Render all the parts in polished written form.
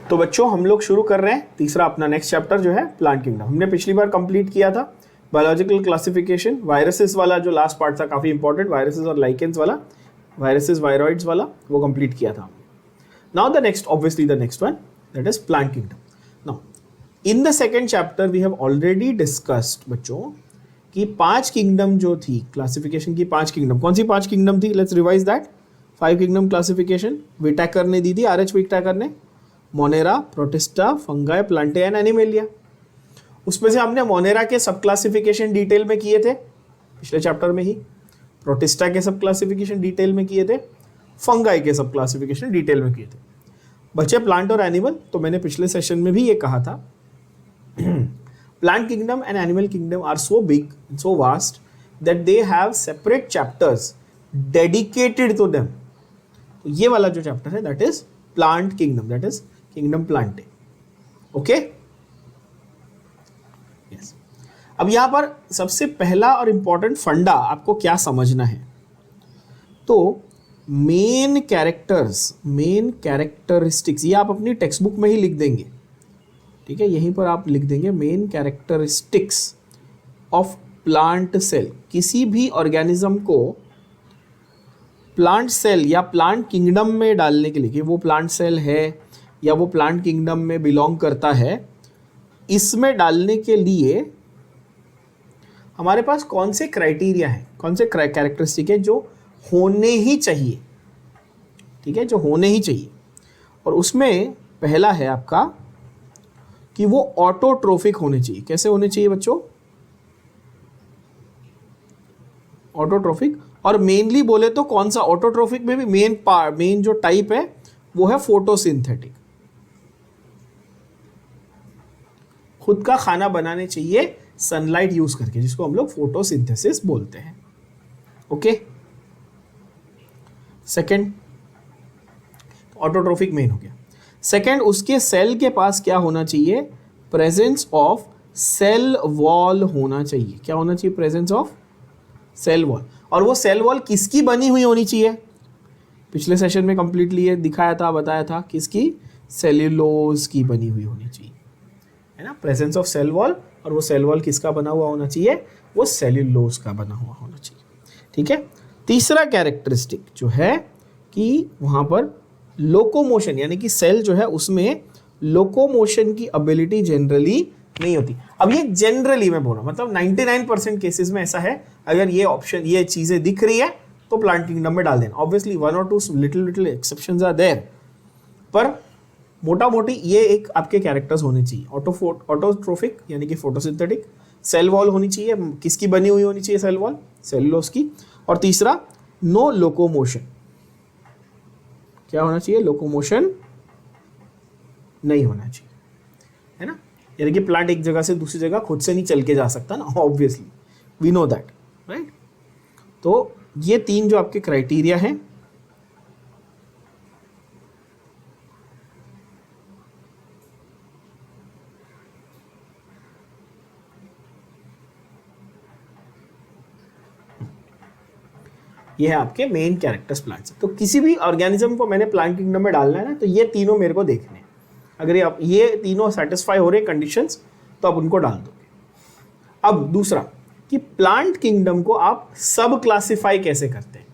तो बच्चों हम लोग शुरू कर रहे हैं तीसरा अपना नेक्स्ट चैप्टर जो है प्लांट किंगडम। हमने पिछली बार कंप्लीट किया था बायोलॉजिकल क्लासिफिकेशन, वायरसेस वाला जो लास्ट पार्ट था काफी इंपॉर्टेंट, वायरसेस और लाइकेंस वाला, वायरसेस वायरॉइड्स वाला, वो कंप्लीट किया था। Now the next, obviously the next one, that is plant kingdom. Now in the second chapter we have already discussed बच्चों कि 5 किंगडम जो थी क्लासिफिकेशन की, 5 किंगडम, कौन सी 5 किंगडम थी? Let's revise that. 5 kingdom classification Whittaker ने दी थी, RH विटैकर ने, Monera, Protista, Fungi, Plantae and Animalia. उसमें से हमने मोनेरा के सब क्लासिफिकेशन डिटेल में किए थे पिछले चैप्टर में ही, प्रोटिस्टा के सब क्लासिफिकेशन डिटेल में किए थे, फंगाई के सब क्लासिफिकेशन डिटेल में किए थे। बचे प्लांट और एनिमल, तो मैंने पिछले सेशन में भी ये कहा था plant kingdom and animal kingdom are so big, so vast that they have separate chapters dedicated to them. तो ये वाला जो चैप्टर है that is plant kingdom, that is kingdom plantae. Okay, yes. अब यहां पर सबसे पहला और इंपॉर्टेंट फंडा आपको क्या समझना है, तो मेन कैरेक्टर्स, मेन कैरेक्टरिस्टिक्स, ये आप अपनी टेक्स्ट बुक में ही लिख देंगे, ठीक है, यहीं पर आप लिख देंगे main characteristics of plant cell. किसी भी ऑर्गेनिज्म को प्लांट सेल या प्लांट किंगडम में डालने के लिए कि वो प्लांट सेल है या वो प्लांट किंगडम में बिलोंग करता है, इसमें डालने के लिए हमारे पास कौन से क्राइटेरिया है, कौन से कैरेक्टरिस्टिक है जो होने ही चाहिए, ठीक है, जो होने ही चाहिए। और उसमें पहला है आपका कि वो ऑटोट्रोफिक होने चाहिए। कैसे होने चाहिए बच्चों? ऑटोट्रोफिक। और मेनली बोले तो कौन सा ऑटोट्रोफिक में भी मेन जो टाइप है वो है फोटोसिंथेटिक, खुद का खाना बनाने चाहिए सनलाइट यूज करके, जिसको हम लोग फोटोसिंथेसिस बोलते हैं। ओके, सेकंड ऑटोट्रोफिक मेन हो गया। सेकंड, उसके सेल के पास क्या होना चाहिए? प्रेजेंस ऑफ सेल वॉल होना चाहिए। क्या होना चाहिए? Presence of cell wall. और वो सेल वॉल किसकी बनी हुई होनी चाहिए? पिछले सेशन में कंप्लीटली ये दिखाया था, बताया था, किसकी? सेल्यूलोज की बनी हुई होनी चाहिए, है ना, प्रेजेंस ऑफ सेल वॉल। और वो सेल वॉल किसका बना हुआ होना चाहिए? वो सेल्यूलोज का बना हुआ होना चाहिए, ठीक है। तीसरा कैरेक्टरिस्टिक जो है कि वहां पर लोकोमोशन, यानी कि सेल जो है उसमें लोकोमोशन की एबिलिटी जनरली नहीं होती। अब ये जनरली मैं बोल रहा हूं, मतलब 99% केसेस में ऐसा है। अगर ये ऑप्शन, ये चीजें दिख रही है तो प्लांट किंगडम में डाल देना। ऑब्वियसली 1 और 2 लिटिल एक्सेप्शंस आर देयर, पर मोटा मोटी ये एक आपके कैरेक्टर्स होने चाहिए। ऑटोट्रोफिक यानी कि फोटोसिंथेटिक, सेल वॉल होनी चाहिए, किसकी बनी हुई होनी चाहिए? सेल वॉल, सेलुलोज की। और तीसरा, नो लोकोमोशन। क्या होना चाहिए? लोकोमोशन नहीं होना चाहिए, है ना, यानी कि प्लांट एक जगह से दूसरी जगह खुद से नहीं चल के जा सकता ना, obviously we know that, right. तो ये 3 जो आपके क्राइटेरिया हैं, ये है आपके मेन कैरेक्टर्स प्लांट से। तो किसी भी ऑर्गेनिज्म को मैंने प्लांट किंगडम में डालना है ना, तो ये तीनों मेरे को देखने हैं। अगर ये तीनों सेटिस्फाई हो रहे कंडीशंस, तो आप उनको डाल दोगे। अब दूसरा कि प्लांट किंगडम को आप सब क्लासिफाई कैसे करते हैं?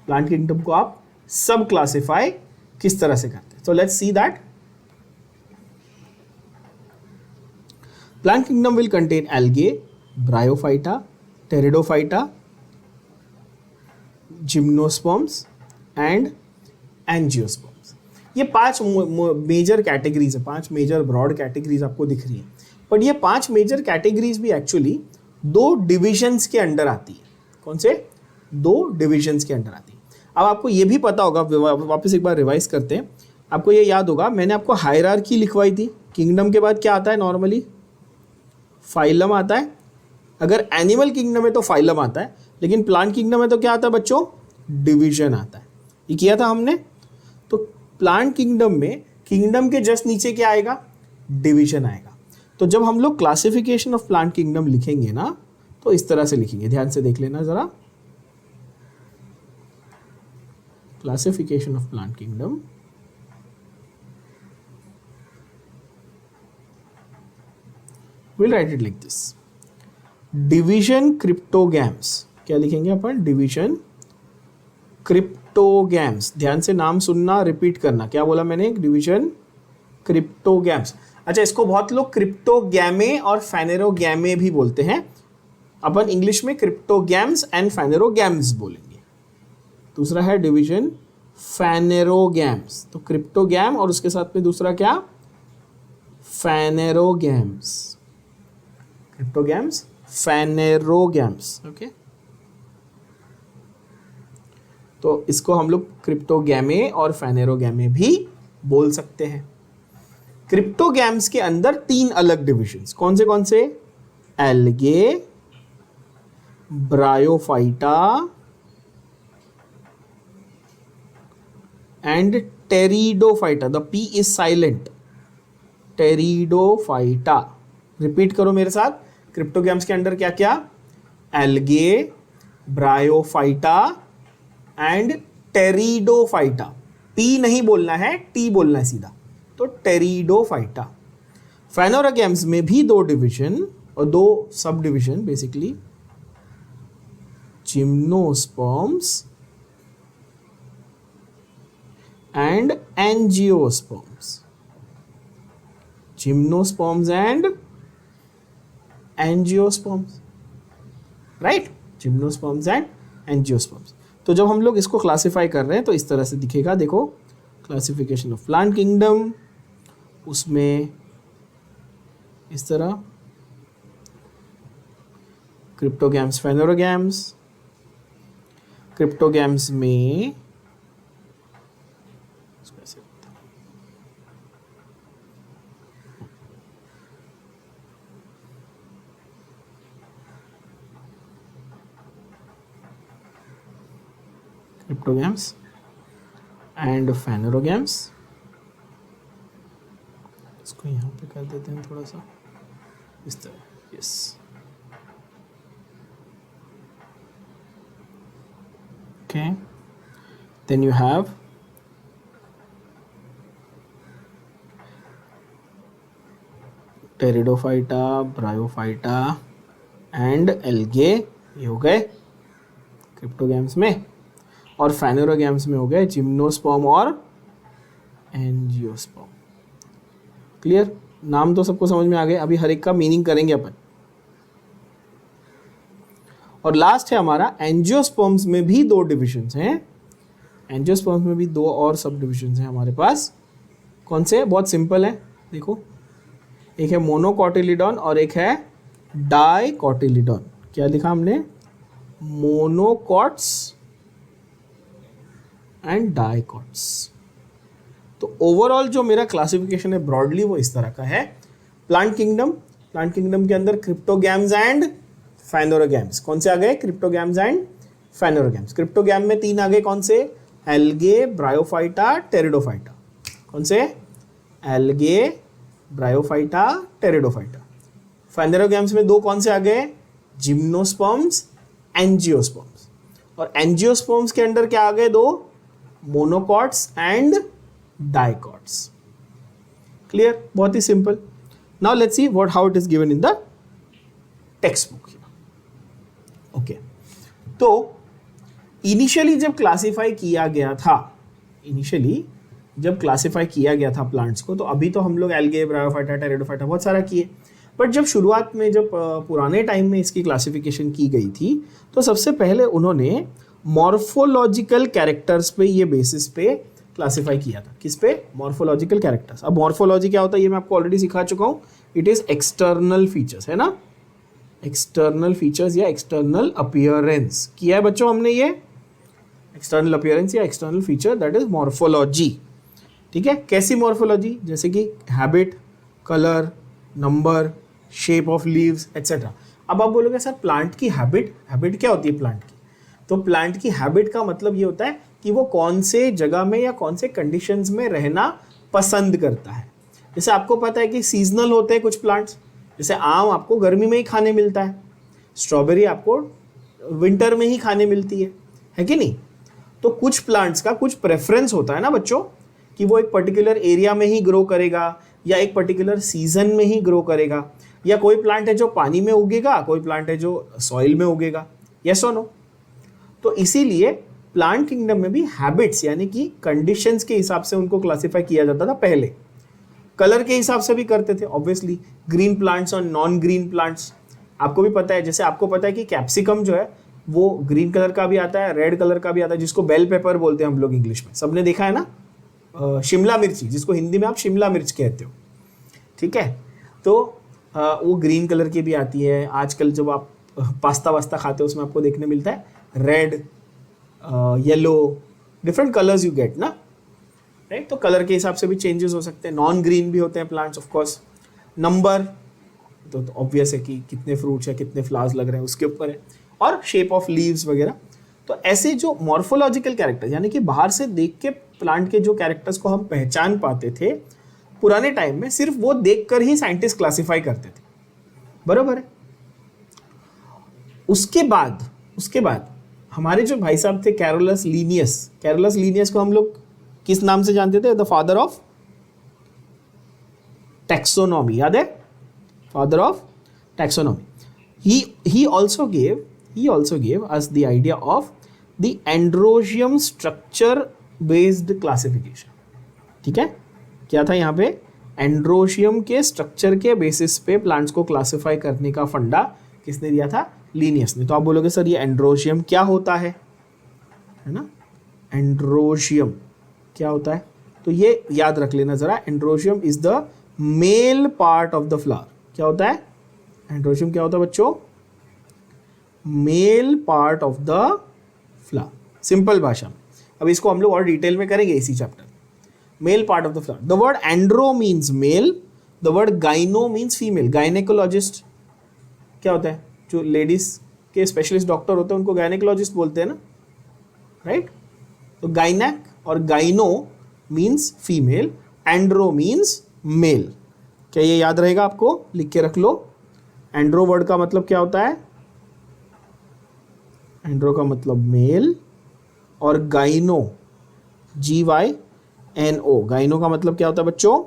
प्लांट किंगडम को आप सब क्लासिफाई किस तरह से करते हैं? So let's see that. Plant kingdom will contain algae, bryophyta, pteridophyta, gymnosperms and angiosperms. ये 5 मेजर कैटेगरीज है, 5 मेजर ब्रॉड कैटेगरीज आपको दिख रही है। बट ये 5 मेजर कैटेगरीज भी एक्चुअली 2 डिविजन्स के अंडर आती है। कौन से? 2 डिविजन्स के अंडर आती है। अब आपको ये भी पता होगा, वापस एक बार रिवाइज करते हैं। आपको ये याद होगा, मैंने आपको हायरार्की लिखवाई थी। किंगडम के बाद क्या आता है? नॉर्मली फाइलम आता है। अगर एनिमल किंगडम में तो फाइलम आता है, लेकिन प्लांट किंगडम में तो क्या आता है बच्चों? डिवीजन आता है। ये किया था हमने। तो प्लांट किंगडम में किंगडम के जस्ट नीचे क्या आएगा? डिवीजन आएगा। तो जब हम लोग क्लासिफिकेशन ऑफ प्लांट किंगडम लिखेंगे ना, तो इस तरह से लिखेंगे, ध्यान से देख लेना जरा। Classification of plant kingdom will write it like this, division cryptogams. क्या लिखेंगे अपन? Division cryptogams. ध्यान से नाम सुनना, रिपीट करना। क्या बोला मैंने? Division cryptogams. अच्छा, इसको बहुत लोग क्रिप्टोगैमे और फेनेरोगैमे भी बोलते हैं। अपन इंग्लिश में क्रिप्टोगैम्स एंड फेनेरोगैम्स बोलेंगे। दूसरा है डिवीजन फेनेरोगैम्स। तो क्रिप्टोगैम और उसके साथ में दूसरा क्या? फेनेरोगैम्स। Cryptogams, phanerogams. ओके, तो इसको हम लोग क्रिप्टोगैमे और फेनेरोगैमे भी बोल सकते हैं। क्रिप्टोगैम्स के अंदर 3 अलग डिविजन्स, कौन से? Algae, bryophyta and pteridophyta. The P is silent. Pteridophyta. Repeat करो मेरे साथ। क्रिप्टोगैम्स के अंदर क्या क्या? Algae, bryophyta and pteridophyta. P नहीं बोलना है, टी बोलना है सीधा। तो टेरिडोफाइटा। फेनेरोगैम्स में भी 2 डिवीजन और 2 sub division basically, gymnosperms and angiosperms. Gymnosperms and angiosperms, right? Gymnosperms and angiosperms. तो जब हम लोग इसको क्लासिफाई कर रहे हैं तो इस तरह से दिखेगा। देखो, क्लासिफिकेशन ऑफ प्लांट किंगडम, उसमें इस तरह क्रिप्टोगैम्स, फेनेरोगैम्स। क्रिप्टोगैम्स में क्रिप्टोगैम्स एंड फेनेरोगैम्स। इसको यहाँ पे कर देते हैं थोड़ा सा इस तरह। Yes, okay. Then you have pteridophyta, bryophyta and algae. ये हो गए क्रिप्टोगैम्स में। और फेनेरोगैम्स में हो गए जिम्नोस्पर्म और एंजियोस्पर्म। क्लियर? नाम तो सबको समझ में आ गए। अभी हर एक का मीनिंग करेंगे अपन। और लास्ट है हमारा एंजियोस्पर्म्स में भी 2 डिविजन्स हैं। एंजियोस्पर्म्स में भी 2 और सब डिविजन्स हैं हमारे पास। कौन से? बहुत सिंपल है, देखो। एक है मोनोकोटिलिडॉन और एक है डाइकोटिलिडॉन। क्या लिखा हमने? Monocots and dicots. तो ओवरऑल जो मेरा क्लासिफिकेशन है ब्रॉडली वो इस तरह का है। प्लांट किंगडम के अंदर क्रिप्टोगैम्स एंड फेनेरोगैम्स। कौन से आ गए? Cryptogams and phanerogams. क्रिप्टोगैम में 3 आ गए। कौन से? Algae, bryophyta, pteridophyta. कौन से? Algae, bryophyta, pteridophyta. फेनेरोगैम्स में 2 कौन से आ गए? Gymnosperms, angiosperms. और एंजियोस्पर्म्स के अंदर क्या आ गए? 2 मोनोकॉट्स एंड डाइकॉट्स। क्लियर? बहुत ही simple. Now let's see what how it is given in the text book. Okay, तो इनिशियली जब क्लासिफाई किया गया था प्लांट्स को, तो अभी तो हम लोग एल्गे, ब्रायोफाइटा, टेरिडोफाइटा बहुत सारा किए। बट जब शुरुआत में, जब पुराने टाइम में इसकी क्लासिफिकेशन की गई थी, तो सबसे पहले उन्होंने मॉर्फोलॉजिकल कैरेक्टर्स पे, ये बेसिस पे क्लासिफाई किया था। किस पे? Morphological characters. अब मॉर्फोलॉजी क्या होता है ये मैं आपको ऑलरेडी सिखा चुका हूँ। इट इज एक्सटर्नल फीचर्स, है ना? एक्सटर्नल फीचर्स या एक्सटर्नल अपीयरेंस किया है बच्चों हमने। ये एक्सटर्नल अपीयरेंस या external feature, that is morphology. ठीक है? कैसी मॉर्फोलॉजी? जैसे कि habit, colour, number, shape of leaves etcetera. अब आप बोलोगे सर प्लांट की हैबिट क्या होती है प्लांट की? तो प्लांट की हैबिट का मतलब ये होता है कि वो कौन से जगह में या कौन से कंडीशंस में रहना पसंद करता है। जैसे आपको पता है कि सीजनल होते हैं कुछ प्लांट्स, जैसे आम आपको गर्मी में ही खाने मिलता है, स्ट्रॉबेरी आपको विंटर में ही खाने मिलती है कि नहीं? तो कुछ प्लांट्स का कुछ प्रेफरेंस होता है ना बच्चों, कि वो एक पर्टिकुलर एरिया में ही ग्रो करेगा या एक पर्टिकुलर सीजन में ही ग्रो करेगा। या कोई प्लांट है जो पानी में उगेगा, कोई प्लांट है जो सॉइल में उगेगा, यस और नो। तो इसीलिए प्लांट किंगडम में भी हैबिट्स यानी कि कंडीशंस के हिसाब से उनको क्लासिफाई किया जाता था। पहले कलर के हिसाब से भी करते थे ऑब्वियसली, ग्रीन प्लांट्स और नॉन ग्रीन प्लांट्स। आपको भी पता है, जैसे आपको पता है कि कैप्सिकम जो है वो ग्रीन कलर का भी आता है, रेड कलर का भी आता है, जिसको बेल पेपर बोलते हैं हम लोग इंग्लिश में, सबने देखा है ना। शिमला मिर्ची, जिसको हिंदी में आप शिमला मिर्च कहते हो, ठीक है। तो वो ग्रीन कलर की भी आती है। आजकल जब आप पास्ता वास्ता खाते हो उसमें आपको देखने मिलता है red, yellow, different colours you get ना, राइट। तो कलर के हिसाब से भी चेंजेस हो सकते हैं। नॉन ग्रीन भी होते हैं प्लांट्स ऑफ कोर्स। नंबर तो ऑब्वियस है कि कितने फ्रूट्स है, कितने फ्लावर्स लग रहे हैं उसके ऊपर है, और शेप ऑफ लीव्स वगैरह। तो ऐसे जो मॉर्फोलॉजिकल कैरेक्टर्स यानी कि बाहर से देख के प्लांट के जो कैरेक्टर्स को हम पहचान पाते थे पुराने टाइम में, सिर्फ वो देखकर ही साइंटिस्ट क्लासिफाई करते थे, बराबर है। उसके बाद हमारे जो भाई साहब थे कैरोलस लीनियस को हम लोग किस नाम से जानते थे? द फादर ऑफ टैक्सोनॉमी, याद है? Father of taxonomy. he also gave us the idea of the Androecium structure based classification। ठीक है, क्या था यहाँ पे? एंड्रोशियम के स्ट्रक्चर के बेसिस पे प्लांट्स को क्लासिफाई करने का फंडा किसने दिया था? लीनियस ने। तो आप बोलोगे सर ये एंड्रोशियम क्या होता है ना? एंड्रोशियम क्या होता है? तो ये याद रख लेना जरा, androecium is the mail part of the flower. क्या होता है एंड्रोशियम? क्या होता है बच्चों? Mail part of the flower, simple भाषा में। अब इसको हम लोग और डिटेल में करेंगे इसी चैप्टर में। Male part of the flower. The word andro means male, the word gyno means female. Gynaecologist क्या होता है? जो लेडीज के स्पेशलिस्ट डॉक्टर होते हैं उनको गायनेकोलॉजिस्ट बोलते हैं ना, राइट। तो गाइनेक और gyno means female, andro means male. क्या ये याद रहेगा आपको? लिख के रख लो। एंड्रो वर्ड का मतलब क्या होता है? एंड्रो का मतलब मेल, और गाइनो GYNO, गाइनो का मतलब क्या होता है बच्चों?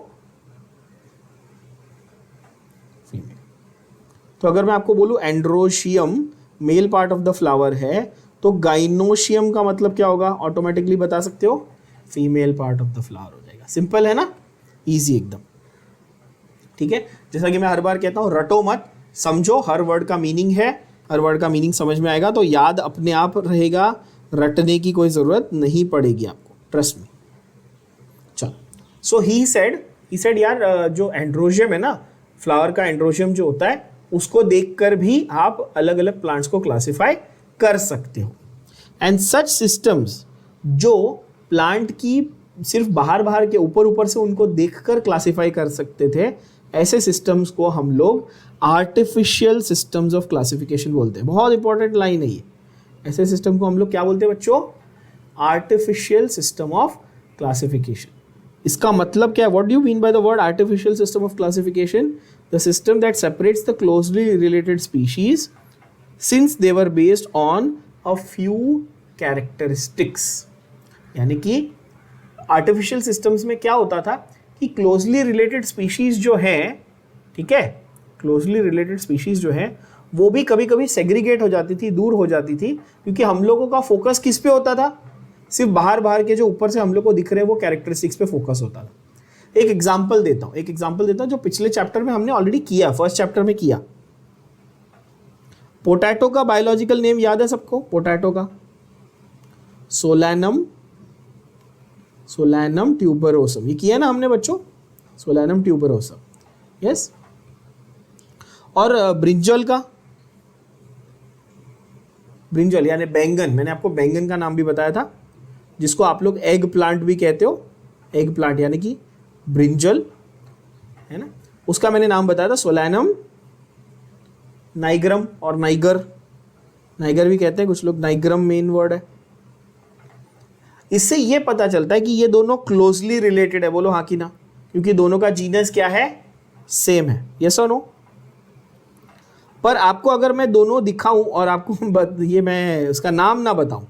फीमेल। तो अगर मैं आपको बोलूं androecium mail part of the flower है, तो गाइनोशियम का मतलब क्या होगा? ऑटोमेटिकली बता सकते हो, female part of the flower हो जाएगा। सिंपल है ना, इजी एकदम, ठीक है। जैसा कि मैं हर बार कहता हूं, रटो मत, समझो। हर वर्ड का मीनिंग है, हर वर्ड का मीनिंग समझ में आएगा तो याद अपने आप रहेगा, रटने की कोई ज़रूरत नहीं पड़ेगी आपको, ट्रस्ट में। चलो, सो ही सेड यार जो एंड्रोशियम है ना, फ्लावर का एंड्रोशियम जो होता है, उसको देखकर भी आप अलग अलग प्लांट्स को क्लासिफाई कर सकते हो। एंड सच सिस्टम्स जो प्लांट की सिर्फ बाहर के ऊपर से उनको देखकर क्लासिफाई कर सकते थे, ऐसे सिस्टम्स को हम लोग आर्टिफिशियल सिस्टम्स ऑफ क्लासिफिकेशन बोलते हैं। बहुत इंपॉर्टेंट लाइन है ये। ऐसे सिस्टम को हम लोग क्या बोलते हैं बच्चों? Artificial system of classification. इसका मतलब क्या है? What do you mean by the word artificial system of classification? The system that separates the closely related species since they were based on a few characteristics. यानी कि artificial systems में क्या होता था कि क्लोजली रिलेटेड स्पीशीज जो है, ठीक है, क्लोजली रिलेटेड स्पीशीज जो है वो भी कभी कभी सेग्रीगेट हो जाती थी, दूर हो जाती थी, क्योंकि हम लोगों का फोकस किस पे होता था? सिर्फ बाहर के जो ऊपर से हम लोग को दिख रहे हैं वो कैरेक्टरिस्टिक्स पे फोकस होता था। एक एग्जांपल देता हूं जो पिछले चैप्टर में हमने ऑलरेडी किया, फर्स्ट चैप्टर में किया। पोटैटो का बायोलॉजिकल नेम याद है सबको? पोटैटो का सोलैनम ट्यूबरोसम, ये किया ना हमने बच्चों, सोलैनम ट्यूबरोसम, यस। और ब्रिंजल यानी बैंगन, मैंने आपको बैंगन का नाम भी बताया था, जिसको आप लोग एग प्लांट भी कहते हो। एग प्लांट यानी कि ब्रिंजल, है ना, उसका मैंने नाम बताया था सोलैनम नाइग्रम, और नाइगर भी कहते हैं कुछ लोग, नाइग्रम मेन वर्ड है। इससे ये पता चलता है कि ये दोनों क्लोजली रिलेटेड है, बोलो हाँ कि ना, क्योंकि दोनों का जीनस क्या है? सेम है, यस और नो। पर आपको अगर मैं दोनों दिखाऊं और आपको ये मैं उसका नाम ना बताऊं,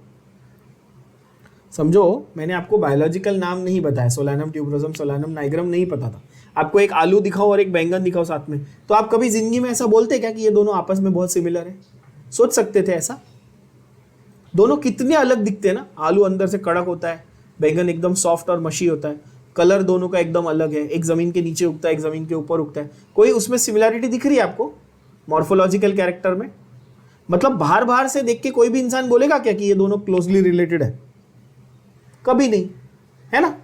समझो, मैंने आपको बायोलॉजिकल नाम नहीं बताया, सोलानम ट्यूबरोसम, सोलानम नाइग्रम नहीं पता था, आपको एक आलू दिखाओ और एक बैंगन दिखाओ साथ में, तो आप कभी जिंदगी में ऐसा बोलते क्या कि ये दोनों आपस में बहुत सिमिलर है? सोच सकते थे ऐसा? दोनों कितने अलग दिखते हैं ना, आलू अंदर से कड़क होता है, बैंगन एकदम सॉफ्ट और मशी होता है, कलर दोनों का एकदम अलग है, एक जमीन के नीचे उगता है, एक जमीन के ऊपर उगता है। कोई उसमें सिमिलैरिटी दिख रही है आपको मॉर्फोलॉजिकल कैरेक्टर में? मतलब बाहर बाहर से देख के कोई भी इंसान बोलेगा क्या कि ये दोनों क्लोजली रिलेटेड है? कभी नहीं, है ना?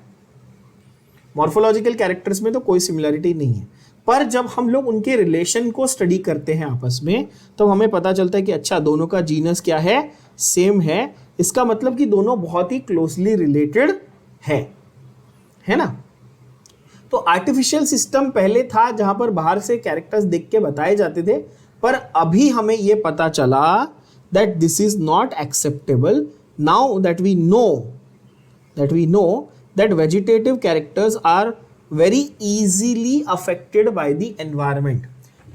मॉर्फोलॉजिकल कैरेक्टर्स में तो कोई सिमिलैरिटी नहीं है, पर जब हम लोग उनके रिलेशन को स्टडी करते हैं आपस में, तो हमें पता चलता है कि अच्छा, दोनों का जीनस क्या है, सेम है। इसका मतलब कि दोनों बहुत ही क्लोजली रिलेटेड है ना? तो आर्टिफिशियल सिस्टम पहले था जहां पर बाहर से कैरेक्टर्स देख के बताए जाते थे, पर अभी हमें यह पता चला that this is not acceptable now that we know that vegetative characters are very easily affected by the environment।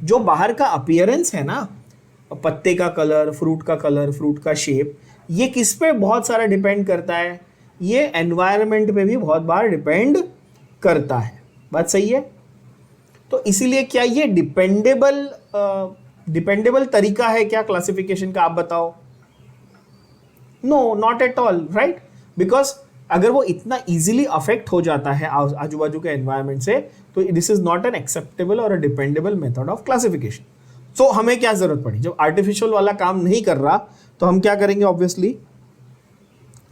जो बाहर का अपीयरेंस है ना, पत्ते का कलर, फ्रूट का कलर, फ्रूट का शेप, ये किस पे बहुत सारा डिपेंड करता है? ये एनवायरनमेंट पे भी बहुत बार डिपेंड करता है। बात सही है? तो इसीलिए क्या ये डिपेंडेबल तरीका है क्या क्लासिफिकेशन का? आप बताओ। No, not at all, right? Because अगर वो इतना इजीली अफेक्ट हो जाता है आजू बाजू के एनवायरनमेंट से, तो this is not an acceptable और अ डिपेंडेबल मेथड ऑफ क्लासिफिकेशन। सो हमें क्या जरूरत पड़ी? जब आर्टिफिशियल वाला काम नहीं कर रहा, तो हम क्या करेंगे? ऑब्वियसली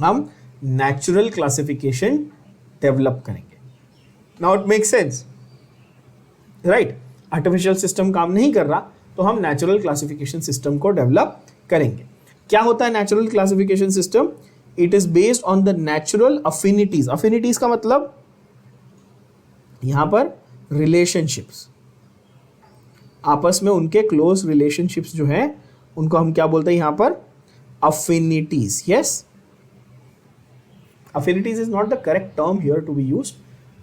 हम नेचुरल क्लासिफिकेशन डेवलप करेंगे। Now it make sense, right? Artificial system काम नहीं कर रहा, तो हम नेचुरल क्लासिफिकेशन सिस्टम को डेवलप करेंगे। क्या होता है natural classification system? It is based on the natural अफिनिटीज। अफिनिटीज का मतलब यहां पर रिलेशनशिप्स, आपस में उनके क्लोज रिलेशनशिप्स जो है, उनको हम क्या बोलते हैं यहां पर? Affinities. Yes, affinities is not the correct term here to be used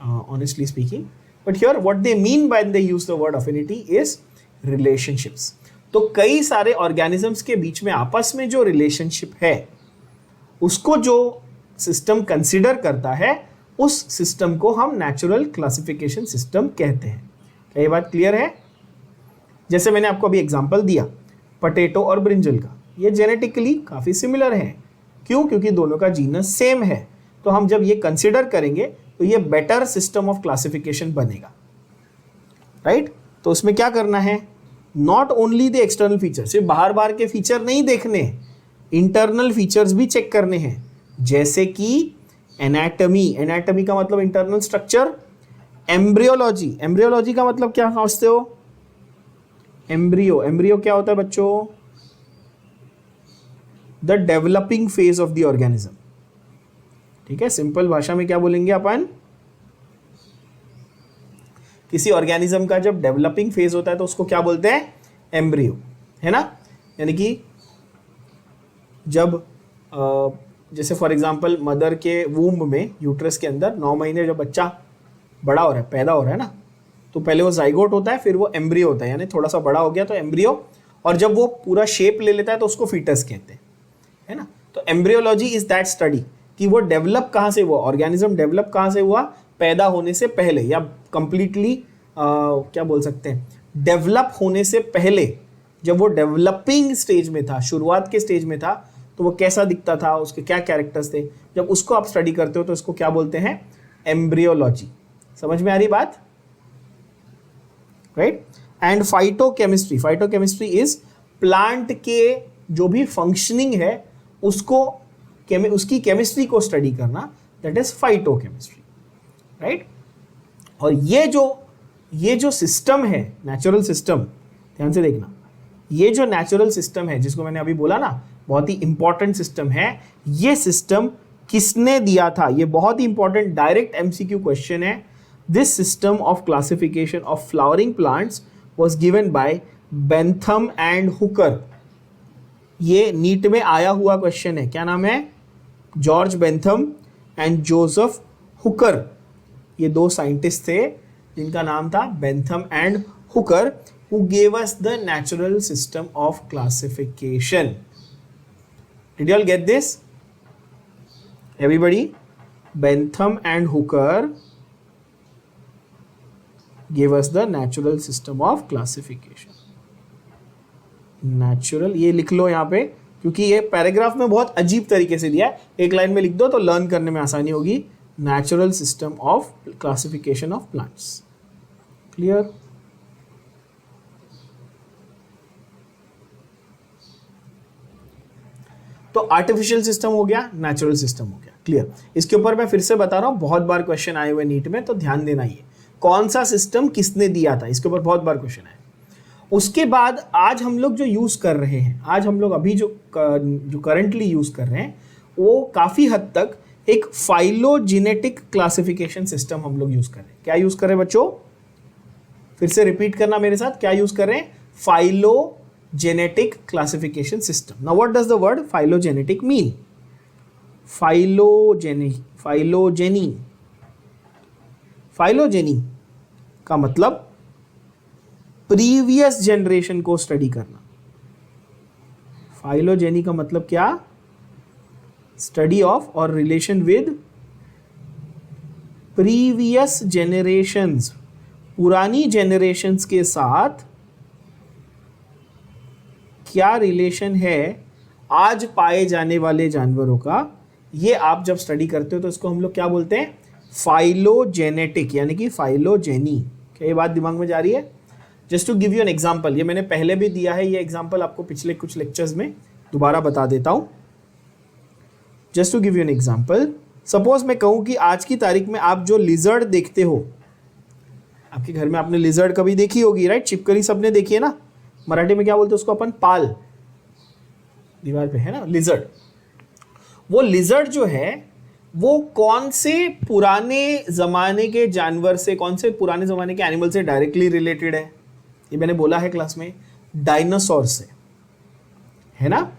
honestly speaking, but here what they mean by they use the word affinity is relationships. तो कई सारे ऑर्गेनिजम्स के बीच में आपस में जो रिलेशनशिप है, उसको जो सिस्टम कंसीडर करता है, उस सिस्टम को हम नेचुरल क्लासिफिकेशन सिस्टम कहते हैं। क्या ये बात क्लियर है? जैसे मैंने आपको अभी एग्जांपल दिया पटेटो और ब्रिंजल का, ये जेनेटिकली काफ़ी सिमिलर है। क्यों? क्योंकि दोनों का जीनस सेम है। तो हम जब ये कंसीडर करेंगे, तो ये बेटर सिस्टम ऑफ क्लासिफिकेशन बनेगा, राइट? तो उसमें क्या करना है? Not only the external feature, सिर्फ बाहर बाहर के फीचर नहीं देखने, इंटरनल फीचर्स भी चेक करने हैं, जैसे कि एनाटमी। एनाटमी का मतलब इंटरनल स्ट्रक्चर। एम्ब्रियोलॉजी, एम्ब्रियोलॉजी का मतलब क्या समझते हो? एम्ब्रियो क्या होता है बच्चों? The developing phase of the organism. ठीक है, सिंपल भाषा में क्या बोलेंगे अपन? किसी ऑर्गेनिज्म का जब डेवलपिंग फेज होता है तो उसको क्या बोलते हैं? एम्ब्रियो, है ना? यानी कि जब जैसे फॉर एग्जांपल मदर के वूम्ब में, यूट्रस के अंदर 9 महीने जब बच्चा बड़ा हो रहा है, पैदा हो रहा है ना, तो पहले वो जाइगोट होता है, फिर वो एम्ब्रियो होता है, यानी थोड़ा सा बड़ा हो गया तो एम्ब्रियो, और जब वो पूरा शेप ले लेता है तो उसको फीटस कहते हैं, है ना? तो एम्ब्रियोलॉजी इज दैट स्टडी कि वो डेवलप कहाँ से हुआ, ऑर्गेनिज्म डेवलप कहाँ से हुआ, पैदा होने से पहले, या कंप्लीटली क्या बोल सकते हैं, डेवलप होने से पहले, जब वो डेवलपिंग स्टेज में था, शुरुआत के स्टेज में था, तो वो कैसा दिखता था, उसके क्या कैरेक्टर्स थे, जब उसको आप स्टडी करते हो तो इसको क्या बोलते हैं? एम्ब्रियोलॉजी। समझ में आ रही बात? Right? And phytochemistry, phytochemistry is plant के जो भी फंक्शनिंग है उसको उसकी केमिस्ट्री को स्टडी करना, दैट इज फाइटोकेमिस्ट्री, राइट? और ये जो सिस्टम है, नेचुरल सिस्टम, ध्यान से देखना, ये जो नेचुरल सिस्टम है जिसको मैंने अभी बोला ना, बहुत ही इंपॉर्टेंट सिस्टम है, ये सिस्टम किसने दिया था? ये बहुत ही इंपॉर्टेंट डायरेक्ट एमसीक्यू क्वेश्चन है। This system of classification of flowering plants was given by Bentham and Hooker. ये नीट में आया हुआ क्वेश्चन है। क्या नाम है? George Bentham and Joseph Hooker. ये दो साइंटिस्ट थे जिनका नाम था Bentham and Hooker, who gave us the natural system of classification. Did you all get this? Everybody, Bentham and Hooker give us the natural system of classification. Natural, ये लिख लो यहाँ पे, क्योंकि ये पैराग्राफ में बहुत अजीब तरीके से दिया है, एक लाइन में लिख दो तो लर्न करने में आसानी होगी। Natural system of classification of plants. Clear? तो आर्टिफिशियल सिस्टम हो गया, नेचुरल सिस्टम हो गया। क्लियर? इसके ऊपर मैं फिर से बता रहा हूं, बहुत बार क्वेश्चन आए हुए नीट में, तो ध्यान देना, ये कौन सा सिस्टम किसने दिया था, इसके ऊपर बहुत बार क्वेश्चन आए। उसके बाद आज हम लोग जो यूज कर रहे हैं, आज हम लोग अभी जो करंटली यूज कर रहे हैं, वो काफी हद तक एक फाइलोजेनेटिक क्लासिफिकेशन सिस्टम हम लोग यूज कर रहे हैं। क्या यूज कर रहे हैं बच्चों? फिर से रिपीट करना मेरे साथ, क्या यूज कर रहे हैं? Phylogenetic classification system. Now what does the word phylogenetic mean? Phylogeny का मतलब प्रीवियस जनरेशन को स्टडी करना। फाइलोजेनी का मतलब क्या? स्टडी ऑफ और रिलेशन विद प्रीवियस जनरेशंस, पुरानी जनरेशंस के साथ क्या रिलेशन है आज पाए जाने वाले जानवरों का। ये आप जब स्टडी करते हो तो इसको हम लोग क्या बोलते हैं? फाइलोजेनेटिक, यानी कि फाइलोजेनी। क्या ये बात दिमाग में जा रही है? Just to give you an example, ये मैंने पहले भी दिया है, ये एग्जाम्पल आपको पिछले कुछ लेक्चर्स में, दोबारा बता देता हूं। Just to give you an example, suppose मैं कहूं कि आज की तारीख में आप जो लिजर्ड देखते हो, आपके घर में आपने लिजर्ड कभी देखी होगी, राइट? छिपकली सबने देखी है ना। मराठी में क्या बोलते हैं उसको अपन? पाल, दीवार पे है ना लिजर्ड। वो लिजर्ड जो है वो कौन से पुराने जमाने के जानवर से, कौन से पुराने जमाने के एनिमल से डायरेक्टली रिलेटेड है? ये मैंने बोला है क्लास में, डायनासोर से, है ना।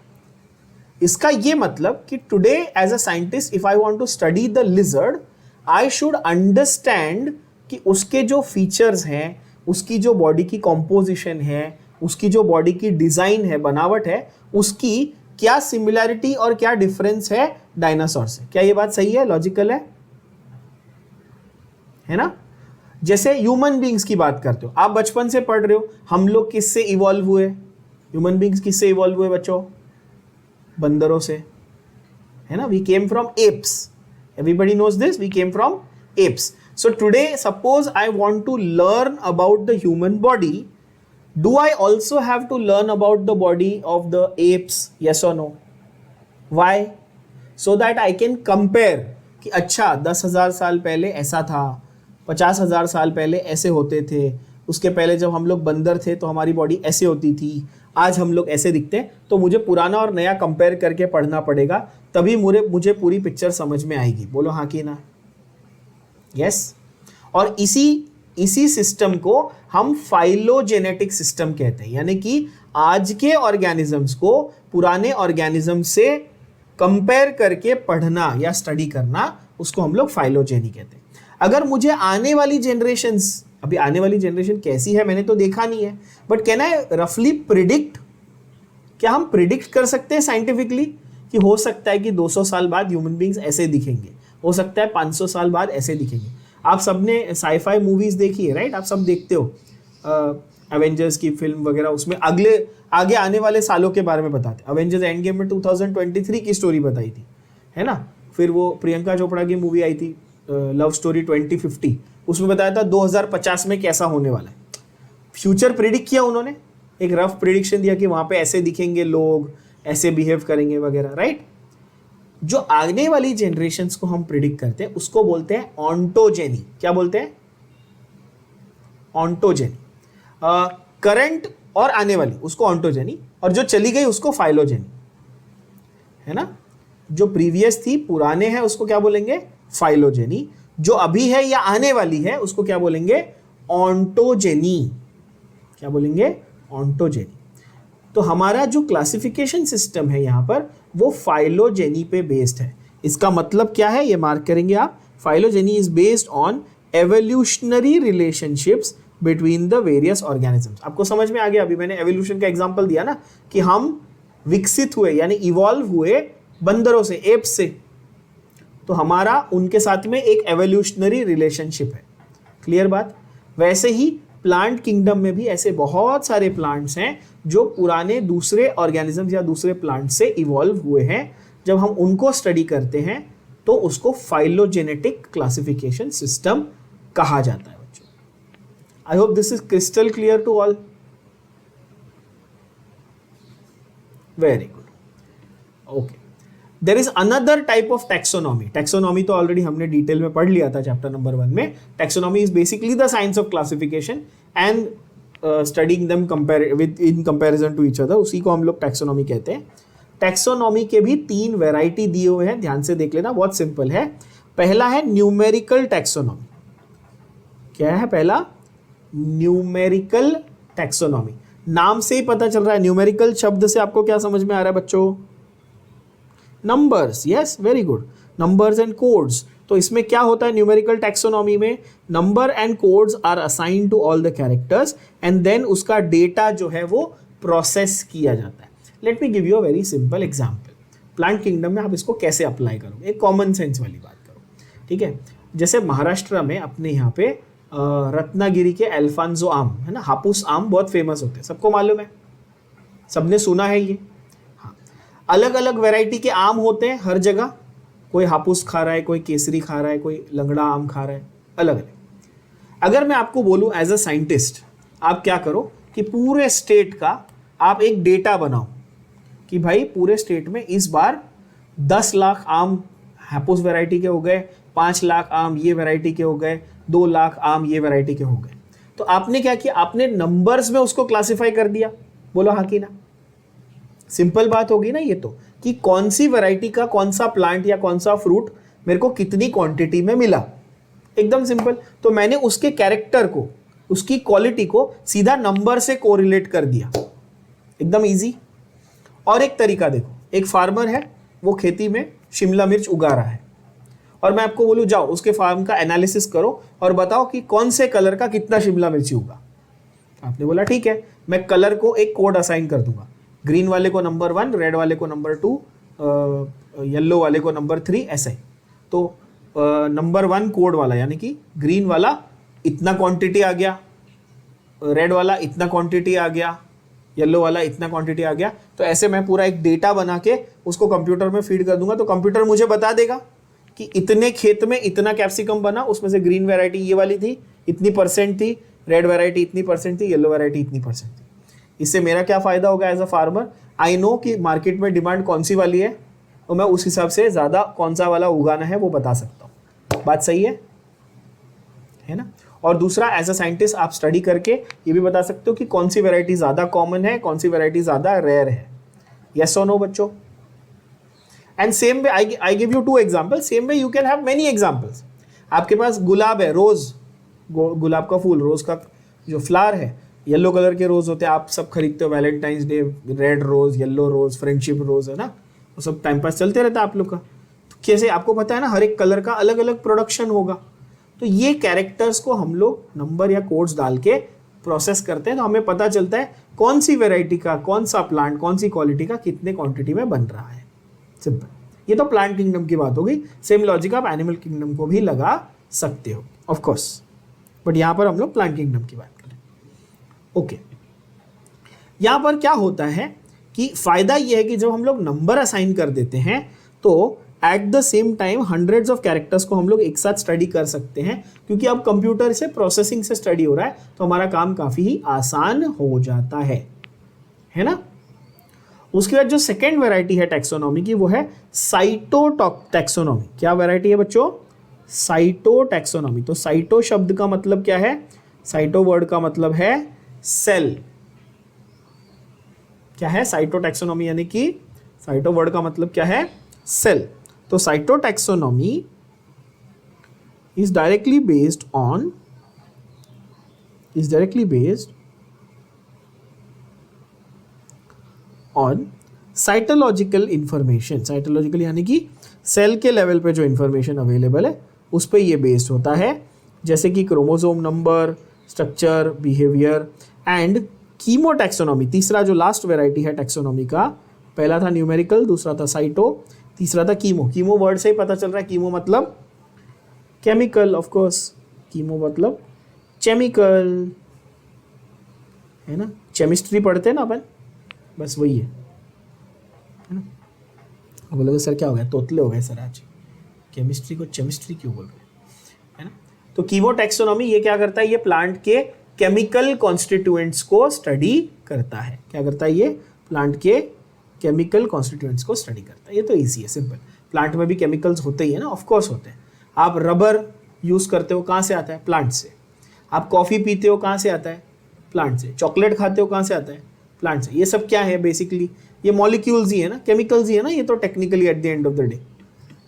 इसका ये मतलब कि today as a scientist if I want to study the lizard, I should understand कि उसके जो फीचर्स हैं, उसकी जो बॉडी की कॉम्पोजिशन है, उसकी जो बॉडी की डिजाइन है, बनावट है, उसकी क्या सिमिलैरिटी और क्या डिफरेंस है डायनासोर से। क्या ये बात सही है, लॉजिकल है ना। जैसे ह्यूमन बींग्स की बात करते हो, आप बचपन से पढ़ रहे हो, हम लोग किससे इवॉल्व हुए? ह्यूमन बींग्स किससे इवॉल्व हुए बच्चों? बंदरों से, है ना। We came from apes, everybody knows this, we came from apes. So today suppose I want to learn about the human body, do I also have to learn about the body of the apes? Yes or no? Why? So that I can compare कि अच्छा 10,000 साल पहले ऐसा था, 50,000 साल पहले ऐसे होते थे, उसके पहले जब हम लोग बंदर थे तो हमारी बॉडी ऐसे होती थी, आज हम लोग ऐसे दिखते हैं। तो मुझे पुराना और नया कंपेयर करके पढ़ना पड़ेगा, तभी मुझे पूरी पिक्चर समझ में आएगी। बोलो हाँ कि ना? यस। और इसी सिस्टम को हम फाइलोजेनेटिक सिस्टम कहते हैं, यानी कि आज के ऑर्गेनिजम्स को पुराने ऑर्गेनिज्म से कंपेयर करके पढ़ना या स्टडी करना, उसको हम लोग फाइलोजेनी कहते हैं। अगर मुझे आने वाली जनरेशंस, अभी आने वाली जनरेशन कैसी है मैंने तो देखा नहीं है, बट कैन आई रफली प्रिडिक्ट? क्या हम प्रिडिक्ट कर सकते हैं साइंटिफिकली कि हो सकता है कि 200 साल बाद ह्यूमन बींग्स ऐसे दिखेंगे, हो सकता है 500 साल बाद ऐसे दिखेंगे। आप सबने साईफाई मूवीज देखी है, राइट? आप सब देखते हो एवेंजर्स की फिल्म वगैरह, उसमें आगे आने वाले सालों के बारे में बताते। एवेंजर्स एंड गेम में 2023 की स्टोरी बताई थी, है ना। फिर वो प्रियंका चोपड़ा की मूवी आई थी लव स्टोरी 2050, उसमें बताया था 2050 में कैसा होने वाला है। फ्यूचर प्रिडिक्ट किया उन्होंने, एक रफ प्रिडिक्शन दिया कि वहां पे ऐसे दिखेंगे लोग, ऐसे बिहेव करेंगे वगैरह, राइट। जो आने वाली जनरेशन्स को हम प्रिडिक्ट करते हैं उसको बोलते हैं ऑन्टोजेनी। क्या बोलते हैं? ऑन्टोजेनी। करंट और आने वाली उसको ऑन्टोजेनी, और जो चली गई उसको फाइलोजेनी, है ना। जो प्रीवियस थी, पुराने हैं, उसको क्या बोलेंगे? फाइलोजेनी। जो अभी है या आने वाली है उसको क्या बोलेंगे? ऑन्टोजेनी। क्या बोलेंगे? ऑन्टोजेनी। तो हमारा जो क्लासिफिकेशन सिस्टम है यहाँ पर, वो फाइलोजेनी पे बेस्ड है। इसका मतलब क्या है ये मार्क करेंगे आप। Phylogeny is based on evolutionary relationships between the various organisms. आपको समझ में आ गया? अभी मैंने एवोल्यूशन का एग्जांपल दिया ना, कि हम विकसित हुए यानी इवॉल्व हुए बंदरों से, एप्स से। तो हमारा उनके साथ में एक एवोल्यूशनरी रिलेशनशिप है। क्लियर बात? वैसे ही प्लांट किंगडम में भी ऐसे बहुत सारे प्लांट्स हैं जो पुराने दूसरे ऑर्गेनिजम्स या दूसरे प्लांट से इवॉल्व हुए हैं। जब हम उनको स्टडी करते हैं तो उसको फाइलोजेनेटिक क्लासिफिकेशन सिस्टम कहा जाता है बच्चों। I hope this is crystal clear to all. Very good. Okay, there is another type of taxonomy. Taxonomy तो ऑलरेडी हमने डिटेल में पढ़ लिया था चैप्टर नंबर 1 में। Taxonomy is basically the science of classification and studying them in comparison to each other, उसी को हम लोग टैक्सोनॉमी कहते हैं। टैक्सोनॉमी के भी 3 वैरायटी दिए हुए हैं, ध्यान से देख लेना, बहुत सिंपल है। पहला है न्यूमेरिकल टैक्सोनॉमी। क्या है पहला? Numerical taxonomy. नाम से ही पता चल रहा है, न्यूमेरिकल शब्द से आपको क्या समझ में आ रहा है बच्चों? Numbers. Yes, very good, numbers and codes. तो इसमें क्या होता है न्यूमेरिकल टैक्सोनॉमी में? Number and codes are assign to all the characters and then उसका डेटा जो है वो प्रोसेस किया जाता है। Let me give you a very simple example. Plant kingdom में आप इसको कैसे अप्लाई करोगे? एक कॉमन सेंस वाली बात करो, ठीक है। जैसे महाराष्ट्र में अपने यहाँ पे रत्नागिरी के अल्फांसो आम है ना, हापुस आम बहुत फेमस होते हैं, सबको मालूम है, सबने सुना है ये। हाँ, अलग अलग वैरायटी के आम होते हैं हर जगह। कोई हापुस खा रहा है, कोई केसरी खा रहा है, कोई लंगड़ा आम खा रहा है, अलग अलग। अगर मैं आपको बोलूँ एज अ साइंटिस्ट, आप क्या करो कि पूरे स्टेट का आप एक डेटा बनाओ कि भाई पूरे स्टेट में इस बार 10 लाख आम हापुस वैरायटी के हो गए, 5 लाख आम ये वैरायटी के हो गए, 2 लाख आम ये वैरायटी के हो गए। तो आपने क्या किया? आपने नंबर्स में उसको क्लासिफाई कर दिया। बोलो हाँ कि ना? सिंपल बात होगी ना ये तो, कि कौन सी वैरायटी का कौन सा प्लांट या कौन सा फ्रूट मेरे को कितनी क्वांटिटी में मिला, एकदम सिंपल। तो मैंने उसके कैरेक्टर को, उसकी क्वालिटी को सीधा नंबर से कोरिलेट कर दिया, एकदम इजी। और एक तरीका देखो, एक फार्मर है, वो खेती में शिमला मिर्च उगा रहा है, और मैं आपको बोलूँ जाओ उसके फार्म का एनालिसिस करो और बताओ कि कौन से कलर का कितना शिमला मिर्ची उगा। आपने बोला ठीक है, मैं कलर को एक कोड असाइन कर दूंगा, ग्रीन वाले को नंबर 1, रेड वाले को नंबर 2, येलो वाले को नंबर 3, ऐसे। तो नंबर 1 कोड वाला यानी कि ग्रीन वाला इतना क्वांटिटी आ गया, रेड वाला इतना क्वांटिटी आ गया, येलो वाला इतना क्वांटिटी आ गया। तो ऐसे मैं पूरा एक डेटा बना के उसको कंप्यूटर में फीड कर दूंगा, तो कंप्यूटर मुझे बता देगा कि इतने खेत में इतना कैप्सिकम बना, उसमें से ग्रीन वैरायटी ये वाली थी, इतनी परसेंट थी, रेड वैरायटी इतनी परसेंट थी, येलो वैरायटी इतनी परसेंट थी। इससे मेरा क्या फ़ायदा होगा as a farmer? I know कि मार्केट में डिमांड कौन सी वाली है, और मैं उस हिसाब से ज़्यादा कौन सा वाला उगाना है वो बता सकता हूँ। बात सही है ना? और दूसरा, एज अ साइंटिस्ट आप स्टडी करके ये भी बता सकते हो कि कौन सी वैरायटी ज़्यादा कॉमन है, कौन सी वैरायटी ज़्यादा रेयर है। यस और नो बच्चों? And same way I give you 2 example, same way you can have many examples. आपके पास गुलाब है, रोज़, गुलाब का फूल, रोज़ का जो फ्लावर है, येलो कलर के रोज़ होते हैं, आप सब खरीदते हो, Valentine's Day red rose, yellow rose, friendship rose, है ना, वो सब टाइम पास चलते रहता है आप लोग का। तो कैसे आपको पता है ना, हर एक कलर का अलग अलग प्रोडक्शन होगा। तो ये कैरेक्टर्स को हम लोग नंबर या कोड्स डाल के प्रोसेस करते हैं, तो हमें पता चलता है कौन सी वैरायटी का, कौन सा प्लांट, कौन सी क्वालिटी का कितने क्वांटिटी में बन रहा है। सिंपल। ये तो प्लांट किंगडम की बात होगी। सेम लॉजिक आप एनिमल किंगडम को भी लगा सकते हो ऑफ कोर्स, बट यहाँ पर हम लोग प्लांट किंगडम की बात करें। ओके, यहाँ पर क्या होता है कि फायदा ये है कि जब हम लोग नंबर असाइन कर देते हैं तो at the same time hundreds of characters को हम लोग एक साथ स्टडी कर सकते हैं, क्योंकि अब कंप्यूटर से प्रोसेसिंग से स्टडी हो रहा है, तो हमारा काम काफ़ी ही आसान हो जाता है ना। उसके बाद जो सेकेंड वैरायटी है टैक्सोनॉमी की, वो है साइटो टैक्सोनॉमी। क्या वैरायटी है बच्चों? Cyto taxonomy. तो साइटो शब्द का मतलब क्या है? साइटो वर्ड का मतलब है सेल। क्या है साइटो टैक्सोनॉमी? यानी कि साइटो वर्ड का मतलब क्या है? सेल। तो cyto taxonomy is directly based on cytological information. Cytological यानी कि सेल के लेवल पे जो इंफॉर्मेशन अवेलेबल है उस पर ये बेस्ड होता है, जैसे कि chromosome number, structure, behaviour and chemo taxonomy. तीसरा जो लास्ट वेराइटी है टैक्सोनॉमी का, पहला था न्यूमेरिकल, दूसरा था साइटो, तीसरा था कीमो, कीमो वर्ड से ही पता चल रहा है कीमो मतलब केमिकल, ऑफ कोर्स कीमो मतलब केमिकल, है ना, केमिस्ट्री पढ़ते हैं ना अपन, बस वही है ना। बोलोगे सर क्या हो गया, तोतले हो गए सर आज, केमिस्ट्री को केमिस्ट्री क्यों बोल रहे हैं, है ना। तो कीमो टैक्सोनॉमी ये क्या करता है, ये प्लांट के केमिकल कॉन्स्टिट्यूएंट्स को स्टडी करता है। क्या करता है ये, प्लांट के केमिकल कॉन्स्टिट्यूएंट्स को स्टडी करता है। ये तो इजी है, सिंपल, प्लांट में भी केमिकल्स होते ही है ना, ऑफ कोर्स होते हैं। आप रबर यूज करते हो, कहाँ से आता है, प्लांट से। आप कॉफी पीते हो, कहाँ से आता है, प्लांट से। चॉकलेट खाते हो, कहाँ से आता है, प्लांट से। ये सब क्या है बेसिकली, ये मॉलिक्यूल्स ही है ना, केमिकल्स ही है ना, ये तो technically at the end of the day,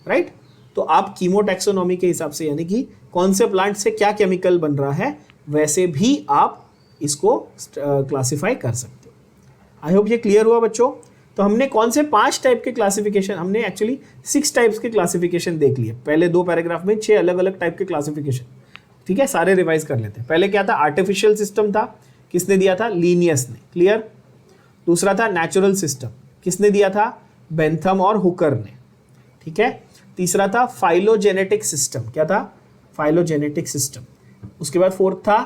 right. तो आप कीमो टैक्सोनॉमी के हिसाब से, यानी कि कौन से प्लांट से क्या केमिकल बन रहा है, वैसे भी आप इसको क्लासिफाई कर सकते हो। आई होप ये क्लियर हुआ बच्चों। तो हमने कौन से 5 टाइप के क्लासिफिकेशन, हमने एक्चुअली 6 टाइप्स के क्लासिफिकेशन देख लिए। पहले 2 पैराग्राफ में 6 अलग अलग टाइप के क्लासिफिकेशन, ठीक है, सारे रिवाइज कर लेते हैं। पहले क्या था, आर्टिफिशियल सिस्टम था, किसने दिया था, लीनियस ने, क्लियर। दूसरा था नेचुरल सिस्टम, किसने दिया था, बेंथम और हुकर ने, ठीक है। तीसरा था फाइलोजेनेटिक सिस्टम, क्या था, फाइलोजेनेटिक सिस्टम। उसके बाद फोर्थ था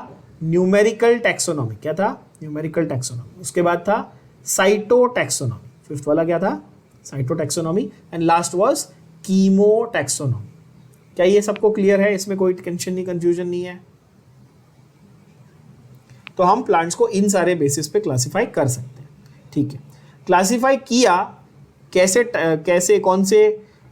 न्यूमेरिकल टैक्सोनॉमी, क्या था, न्यूमेरिकल टैक्सोनॉमी। उसके बाद था साइटो टैक्सोनॉमी, फिफ्थ वाला क्या था, cyto taxonomy. And last was chemo taxonomy. क्या ये सबको क्लियर है, इसमें कोई टेंशन नहीं, कंफ्यूजन नहीं है। तो हम प्लांट्स को इन सारे बेसिस पे क्लासिफाई कर सकते हैं, ठीक है। क्लासिफाई किया कैसे, कैसे कौन से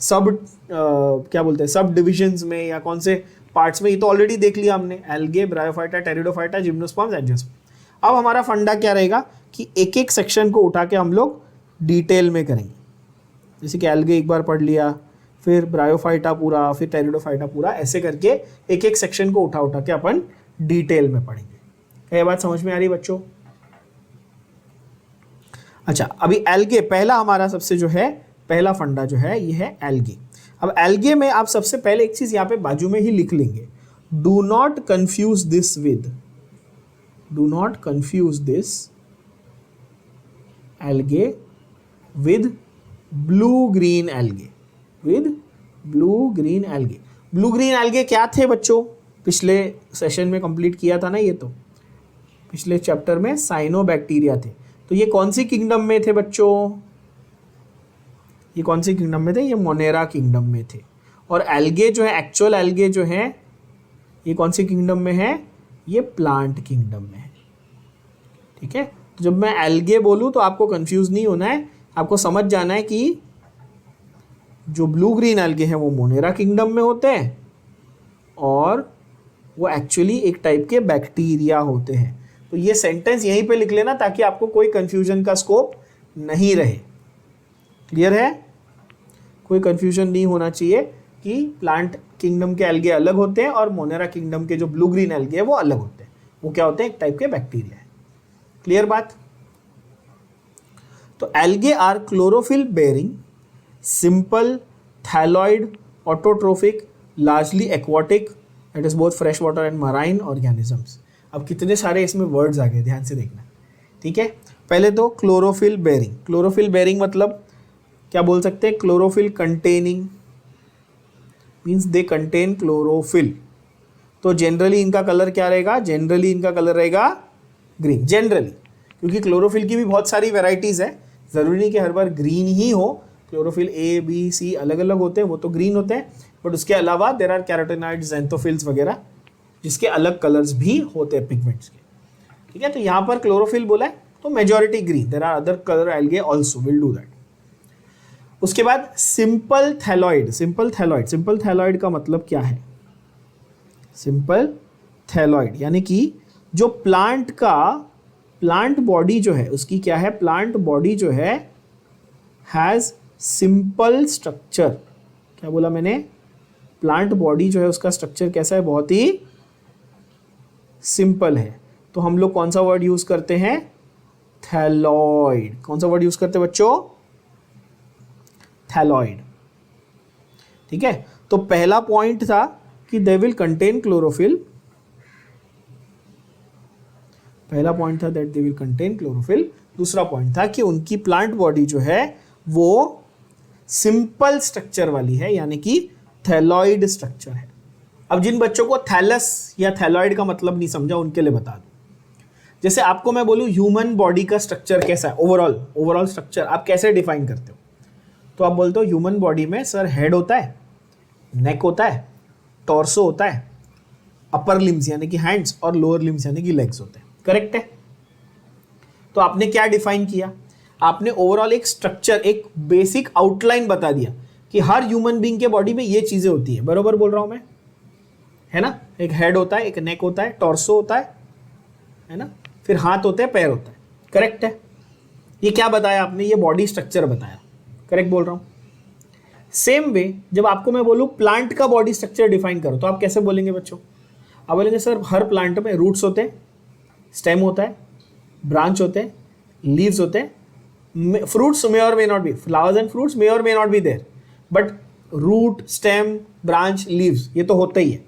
सब क्या बोलते हैं, सब डिविजन्स में या कौन से पार्ट्स में, ये तो ऑलरेडी देख लिया हमने, algae, bryophyta, pteridophyta, gymnosperms, angiosperm. अब हमारा फंडा क्या रहेगा कि एक एक सेक्शन को उठा के हम लोग डिटेल में करेंगे। जैसे कि एल्गे एक बार पढ़ लिया, फिर ब्रायोफाइटा पूरा, फिर टेरिडोफाइटा पूरा, ऐसे करके एक एक सेक्शन को उठा उठा के अपन डिटेल में पढ़ेंगे। ये बात समझ में आ रही है बच्चों। अच्छा, अभी एल्गे पहला हमारा सबसे जो है पहला फंडा जो है ये है एल्गे। अब एल्गे में आप सबसे पहले एक चीज यहाँ पे बाजू में ही लिख लेंगे, do not confuse this with, do not confuse this algae with blue green algae, with blue green algae. Blue green algae क्या थे बच्चों, पिछले सेशन में कंप्लीट किया था ना, ये तो पिछले चैप्टर में साइनोबैक्टीरिया थे। तो ये कौन सी किंगडम में थे बच्चों, ये कौन सी किंगडम में थे, ये मोनेरा किंगडम में थे। और एल्गे जो है, एक्चुअल एल्गे जो है, ये कौन सी किंगडम में है, ये प्लांट किंगडम में है, ठीक है। तो जब मैं एल्गे बोलूँ तो आपको कंफ्यूज नहीं होना है, आपको समझ जाना है कि जो ब्लू ग्रीन एल्गे हैं वो मोनेरा किंगडम में होते हैं और वो एक्चुअली एक टाइप के बैक्टीरिया होते हैं। तो ये सेंटेंस यहीं पे लिख लेना ताकि आपको कोई कंफ्यूजन का स्कोप नहीं रहे, क्लियर है। कोई कंफ्यूजन नहीं होना चाहिए कि प्लांट किंगडम के एल्गे अलग होते हैं और मोनेरा किंगडम के जो ब्लू ग्रीन एल्गे हैं वो अलग होते हैं। वो क्या होते हैं, एक टाइप के बैक्टीरिया है, क्लियर बात। तो algae are chlorophyll bearing, simple, thalloid, autotrophic, largely aquatic, it is both fresh water and marine organisms. अब कितने सारे इसमें वर्ड्स आ गए, ध्यान से देखना, ठीक है। पहले तो क्लोरोफिल बेरिंग, क्लोरोफिल बेरिंग मतलब क्या बोल सकते हैं, chlorophyll containing, means they contain chlorophyll. तो जनरली इनका कलर क्या रहेगा, जनरली इनका कलर रहेगा ग्रीन, जनरली, क्योंकि क्लोरोफिल की भी बहुत सारी वेराइटीज़ है, ज़रूरी नहीं कि हर बार ग्रीन ही हो। क्लोरोफिल ए बी सी अलग अलग होते हैं, वो तो ग्रीन होते हैं, बट उसके अलावा देर आर कैरोटेनॉइड्स, ज़ैंथोफिल्स वगैरह, जिसके अलग कलर्स भी होते हैं पिगमेंट्स के, ठीक है। तो यहाँ पर क्लोरोफिल बोला है तो majority green, there are other colour algae also, will do that. उसके बाद simple thalloid, simple thalloid, simple thalloid का मतलब क्या है, सिंपल थैलॉइड यानी कि जो प्लांट का, प्लांट बॉडी जो है उसकी क्या है, प्लांट बॉडी जो है हैज सिंपल स्ट्रक्चर। क्या बोला मैंने, प्लांट बॉडी जो है उसका स्ट्रक्चर कैसा है, बहुत ही सिंपल है। तो हम लोग कौन सा वर्ड यूज करते हैं, थैलॉइड। कौन सा वर्ड यूज करते हैं बच्चों, थैलॉइड, ठीक है। तो पहला पॉइंट था कि दे विल कंटेन क्लोरोफिल, पहला पॉइंट था that they will contain chlorophyll. दूसरा पॉइंट था कि उनकी प्लांट बॉडी जो है वो सिंपल स्ट्रक्चर वाली है, यानी कि थैलॉइड स्ट्रक्चर है। अब जिन बच्चों को थैलस या थैलॉइड का मतलब नहीं समझा उनके लिए बता दूं, जैसे आपको मैं बोलूं ह्यूमन बॉडी का स्ट्रक्चर कैसा है, ओवरऑल स्ट्रक्चर आप कैसे डिफाइन करते हो, तो आप बोलते हो ह्यूमन बॉडी में सर हेड होता है, नेक होता है, टॉर्सो होता है, अपर लिम्स यानी कि हैंड्स और लोअर लिम्स यानी कि लेग्स होते हैं। करेक्ट है? तो आपने क्या डिफाइन किया, आपने ओवरऑल एक स्ट्रक्चर, एक बेसिक आउटलाइन बता दिया कि हर ह्यूमन बीइंग के बॉडी में ये चीजें होती है। बरोबर बोल रहा हूं मैं, है ना? एक हेड होता है, एक नेक होता है, टॉर्सो होता है ना, फिर हाथ होते हैं, पैर होता है। करेक्ट है? ये क्या बताया आपने, ये बॉडी स्ट्रक्चर बताया। करेक्ट बोल रहा हूं? सेम वे जब आपको मैं बोलूं प्लांट का बॉडी स्ट्रक्चर डिफाइन करो, तो आप कैसे बोलेंगे बच्चों? आप बोलेंगे सर हर प्लांट में रूट्स होते हैं, स्टेम होता है, ब्रांच होते हैं, लीव्स होते हैं, फ्रूट्स मे और may not be, flowers and fruits may और may not be there, but root, stem, branch, leaves ये तो होता ही है।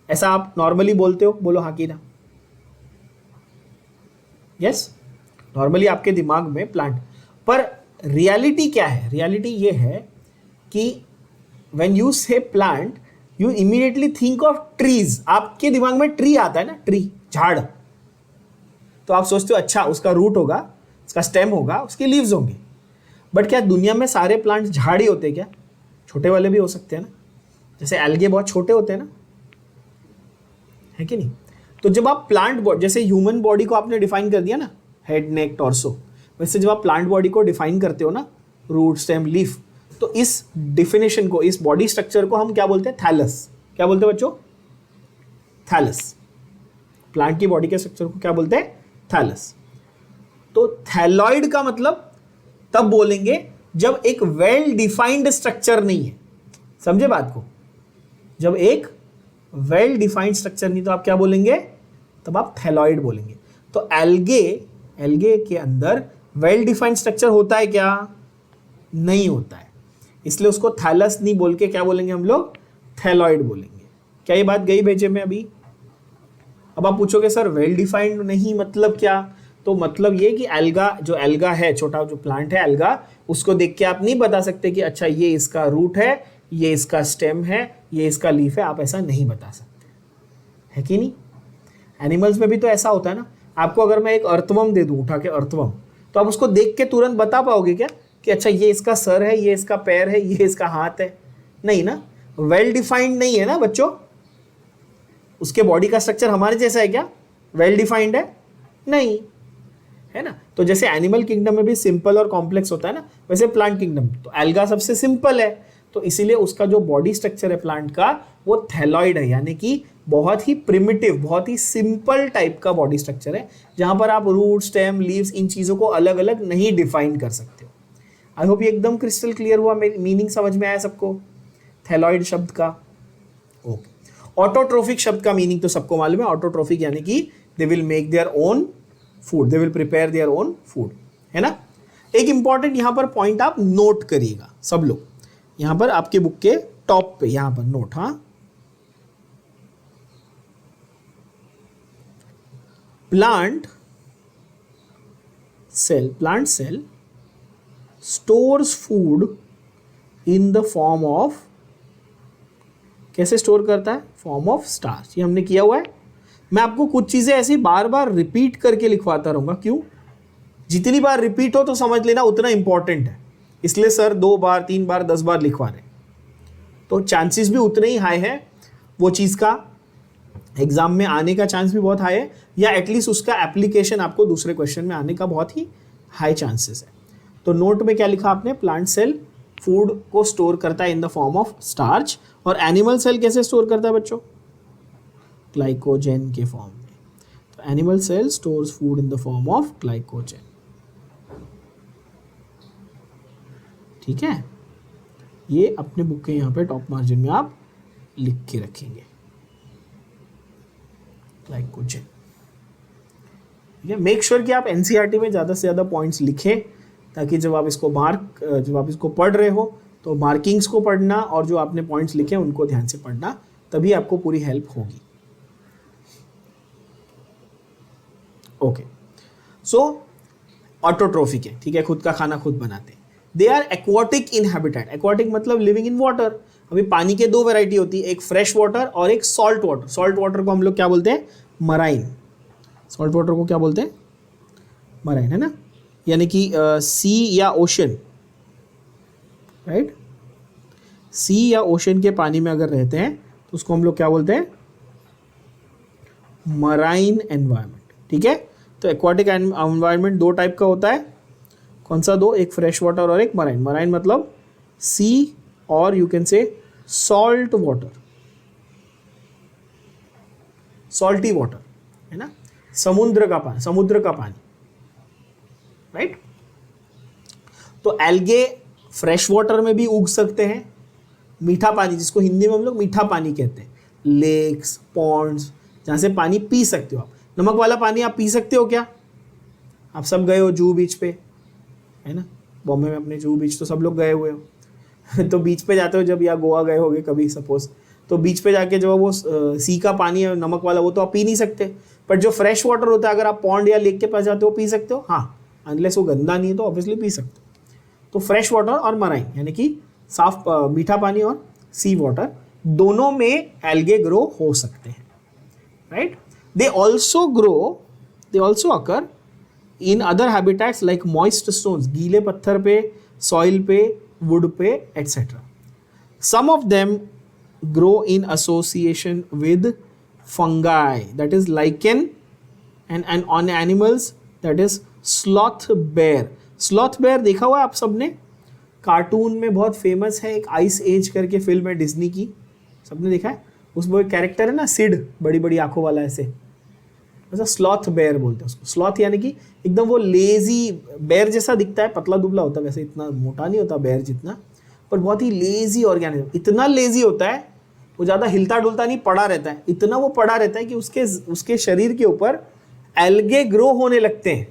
ऐसा आप नॉर्मली बोलते हो? बोलो हाँ कि ना। यस, नॉर्मली आपके दिमाग में प्लांट, पर रियलिटी क्या है? रियलिटी ये है कि व्हेन यू से plant you immediately think of trees. आपके दिमाग में ट्री आता है ना, ट्री, झाड़, तो आप सोचते हो अच्छा उसका रूट होगा, उसका स्टेम होगा, उसके लीव्स होंगे। बट क्या दुनिया में सारे प्लांट झाड़ ही होते हैं क्या? छोटे वाले भी हो सकते हैं ना, जैसे एल्गे बहुत छोटे होते हैं ना, है कि नहीं? तो जब आप प्लांट बॉडी, जैसे ह्यूमन बॉडी को आपने डिफाइन कर दिया ना, हेड, नेक, टॉर्सो, वैसे जब आप प्लांट बॉडी को डिफाइन करते हो ना, रूट, स्टेम, लीफ, तो इस डिफिनेशन को, इस बॉडी स्ट्रक्चर को हम क्या बोलते हैं? थैलस। क्या बोलते हैं बच्चों? थैलस। प्लांट की बॉडी के स्ट्रक्चर को क्या बोलते हैं? थैलस। तो थैलॉइड का मतलब तब बोलेंगे जब एक वेल डिफाइंड स्ट्रक्चर नहीं है। समझे बात को? जब एक वेल डिफाइंड स्ट्रक्चर नहीं, तो आप क्या बोलेंगे? तब आप थैलॉइड बोलेंगे। तो एल्गे के अंदर वेल डिफाइंड स्ट्रक्चर होता है क्या? नहीं होता है, इसलिए उसको थैलस नहीं बोल के क्या बोलेंगे हम लोग? थैलॉइड बोलेंगे। क्या ये बात गई भेजे में अभी? अब आप पूछोगे सर वेल डिफाइंड नहीं मतलब क्या? तो मतलब ये कि एल्गा है, छोटा जो प्लांट है एल्गा, उसको देख के आप नहीं बता सकते कि अच्छा ये इसका रूट है, ये इसका स्टेम है, ये इसका लीफ है। आप ऐसा नहीं बता सकते, है कि नहीं? एनिमल्स में भी तो ऐसा होता है ना। आपको अगर मैं एक अर्थवर्म दे दूं, उठा के अर्थवर्म, तो आप उसको देख के तुरंत बता पाओगे क्या कि अच्छा ये इसका सर है, ये इसका पैर है, ये इसका हाथ है? नहीं ना, वेल डिफाइंड नहीं है ना बच्चों। उसके बॉडी का स्ट्रक्चर हमारे जैसा है क्या? वेल डिफाइंड है? नहीं, है ना? तो जैसे एनिमल किंगडम में भी सिंपल और कॉम्प्लेक्स होता है ना, वैसे प्लांट किंगडम, तो एल्गा सबसे सिंपल है, तो इसीलिए उसका जो बॉडी स्ट्रक्चर है प्लांट का, वो थैलॉइड है, यानी कि बहुत ही प्रिमिटिव, बहुत ही सिंपल टाइप का बॉडी स्ट्रक्चर है, जहां पर आप रूट, स्टेम, लीव्स, इन चीजों को अलग अलग नहीं डिफाइन कर सकते हो। आई होप ये एकदम क्रिस्टल क्लियर हुआ, मीनिंग समझ में आया सबको थैलॉइड शब्द का? ओके। ऑटोट्रोफिक शब्द का मीनिंग तो सबको मालूम है। ऑटोट्रोफिक यानी कि they will make their own food, they will prepare their own food, है ना? एक इंपॉर्टेंट यहां पर पॉइंट आप नोट करिएगा सब लोग, यहां पर आपके बुक के टॉप पे यहां पर नोट। हाँ, plant cell stores food in the form of, कैसे स्टोर करता है? Form of starch. ये हमने किया हुआ है। मैं आपको कुछ चीजें ऐसी बार बार रिपीट करके लिखवाता रहूंगा। क्यों? जितनी बार रिपीट हो तो समझ लेना उतना इंपॉर्टेंट है, इसलिए सर 2 बार 3 बार 10 बार लिखवा रहे, तो चांसेस भी उतने ही हाई है वो चीज़ का एग्जाम में आने का चांस भी बहुत हाई है, या एटलीस्ट उसका एप्लीकेशन आपको दूसरे क्वेश्चन में आने का बहुत ही हाई चांसेस है। तो नोट में क्या लिखा आपने? प्लांट सेल फूड को स्टोर करता है in the form of starch, और एनिमल सेल कैसे स्टोर करता है बच्चों? ग्लाइकोजन के फॉर्म में। तो animal cell stores food in the form of glycogen. ठीक है, ये अपने बुक के यहाँ पे टॉप मार्जिन में आप लिख के रखेंगे, ग्लाइकोजन। ठीक है, मेक श्योर कि आप एनसीईआरटी में ज़्यादा से ज़्यादा पॉइंट्स लिखें, ताकि जब आप इसको पढ़ रहे हो तो मार्किंग्स को पढ़ना और जो आपने पॉइंट्स लिखे उनको ध्यान से पढ़ना, तभी आपको पूरी हेल्प होगी। ओके, सो ऑटोट्रोफिक है, ठीक है, खुद का खाना खुद बनाते हैं। They are aquatic in habitat. Aquatic मतलब लिविंग इन वाटर। अभी पानी के दो वैरायटी होती है, एक फ्रेश वाटर और एक सॉल्ट वाटर। सॉल्ट वाटर को हम लोग क्या बोलते हैं? मराइन। सॉल्ट वाटर को क्या बोलते हैं? मराइन, है ना, यानी कि सी या ओशन, राइट। सी या ओशन के पानी में अगर रहते हैं तो उसको हम लोग क्या बोलते हैं? मराइन एनवायरनमेंट, ठीक है। तो एक्वाटिक एनवायरनमेंट दो टाइप का होता है। कौन सा दो? एक फ्रेश वाटर और एक मराइन। मराइन मतलब सी और you can say salt water, salty water, है ना, समुद्र का पानी, समुद्र का पानी, राइट। तो एल्गे फ्रेश वाटर में भी उग सकते हैं। मीठा पानी, जिसको हिंदी में हम लोग मीठा पानी कहते हैं, लेक्स, पॉन्ड्स, जहाँ से पानी पी सकते हो आप। नमक वाला पानी आप पी सकते हो क्या? आप सब गए हो जुहू बीच पे, है ना, बॉम्बे में अपने जुहू बीच तो सब लोग गए हुए हो तो बीच पे जाते हो जब, या गोवा गए होगे कभी सपोज, तो बीच पे जाके जो वो सी का पानी है नमक वाला, वो तो आप पी नहीं सकते। बट जो फ्रेश वाटर होता है, अगर आप पॉन्ड या लेक के पास जाते हो पी सकते हो, हाँ, अनलेस वो गंदा नहीं है तो ऑब्वियसली पी सकते हो। तो फ्रेश वाटर और मराइन यानी कि साफ मीठा पानी और सी वाटर, दोनों में एल्गे ग्रो हो सकते हैं, right. They also occur in other habitats like moist stones, गीले पत्थर पे, सॉइल पे, वुड पे, etcetera. Some of them grow in association with fungi, that is lichen, and on animals, that is sloth bear. Sloth bear देखा हुआ है आप सबने, कार्टून में बहुत फेमस है, एक आइस एज करके फिल्म है डिज्नी की, सबने देखा है। उसमें एक कैरेक्टर है ना, सिड, बड़ी बड़ी आंखों वाला, ऐसे, ऐसा स्लॉथ बेयर बोलते हैं उसको। स्लॉथ यानी कि एकदम वो लेजी, बेयर जैसा दिखता है, पतला दुबला होता है, वैसे इतना मोटा नहीं होता बेयर जितना, पर बहुत ही लेजी ऑर्गेनिज्म। इतना लेजी होता है वो, ज़्यादा हिलता डुलता नहीं, पड़ा रहता है। इतना वो पड़ा रहता है कि उसके शरीर के ऊपर एल्गे ग्रो होने लगते हैं।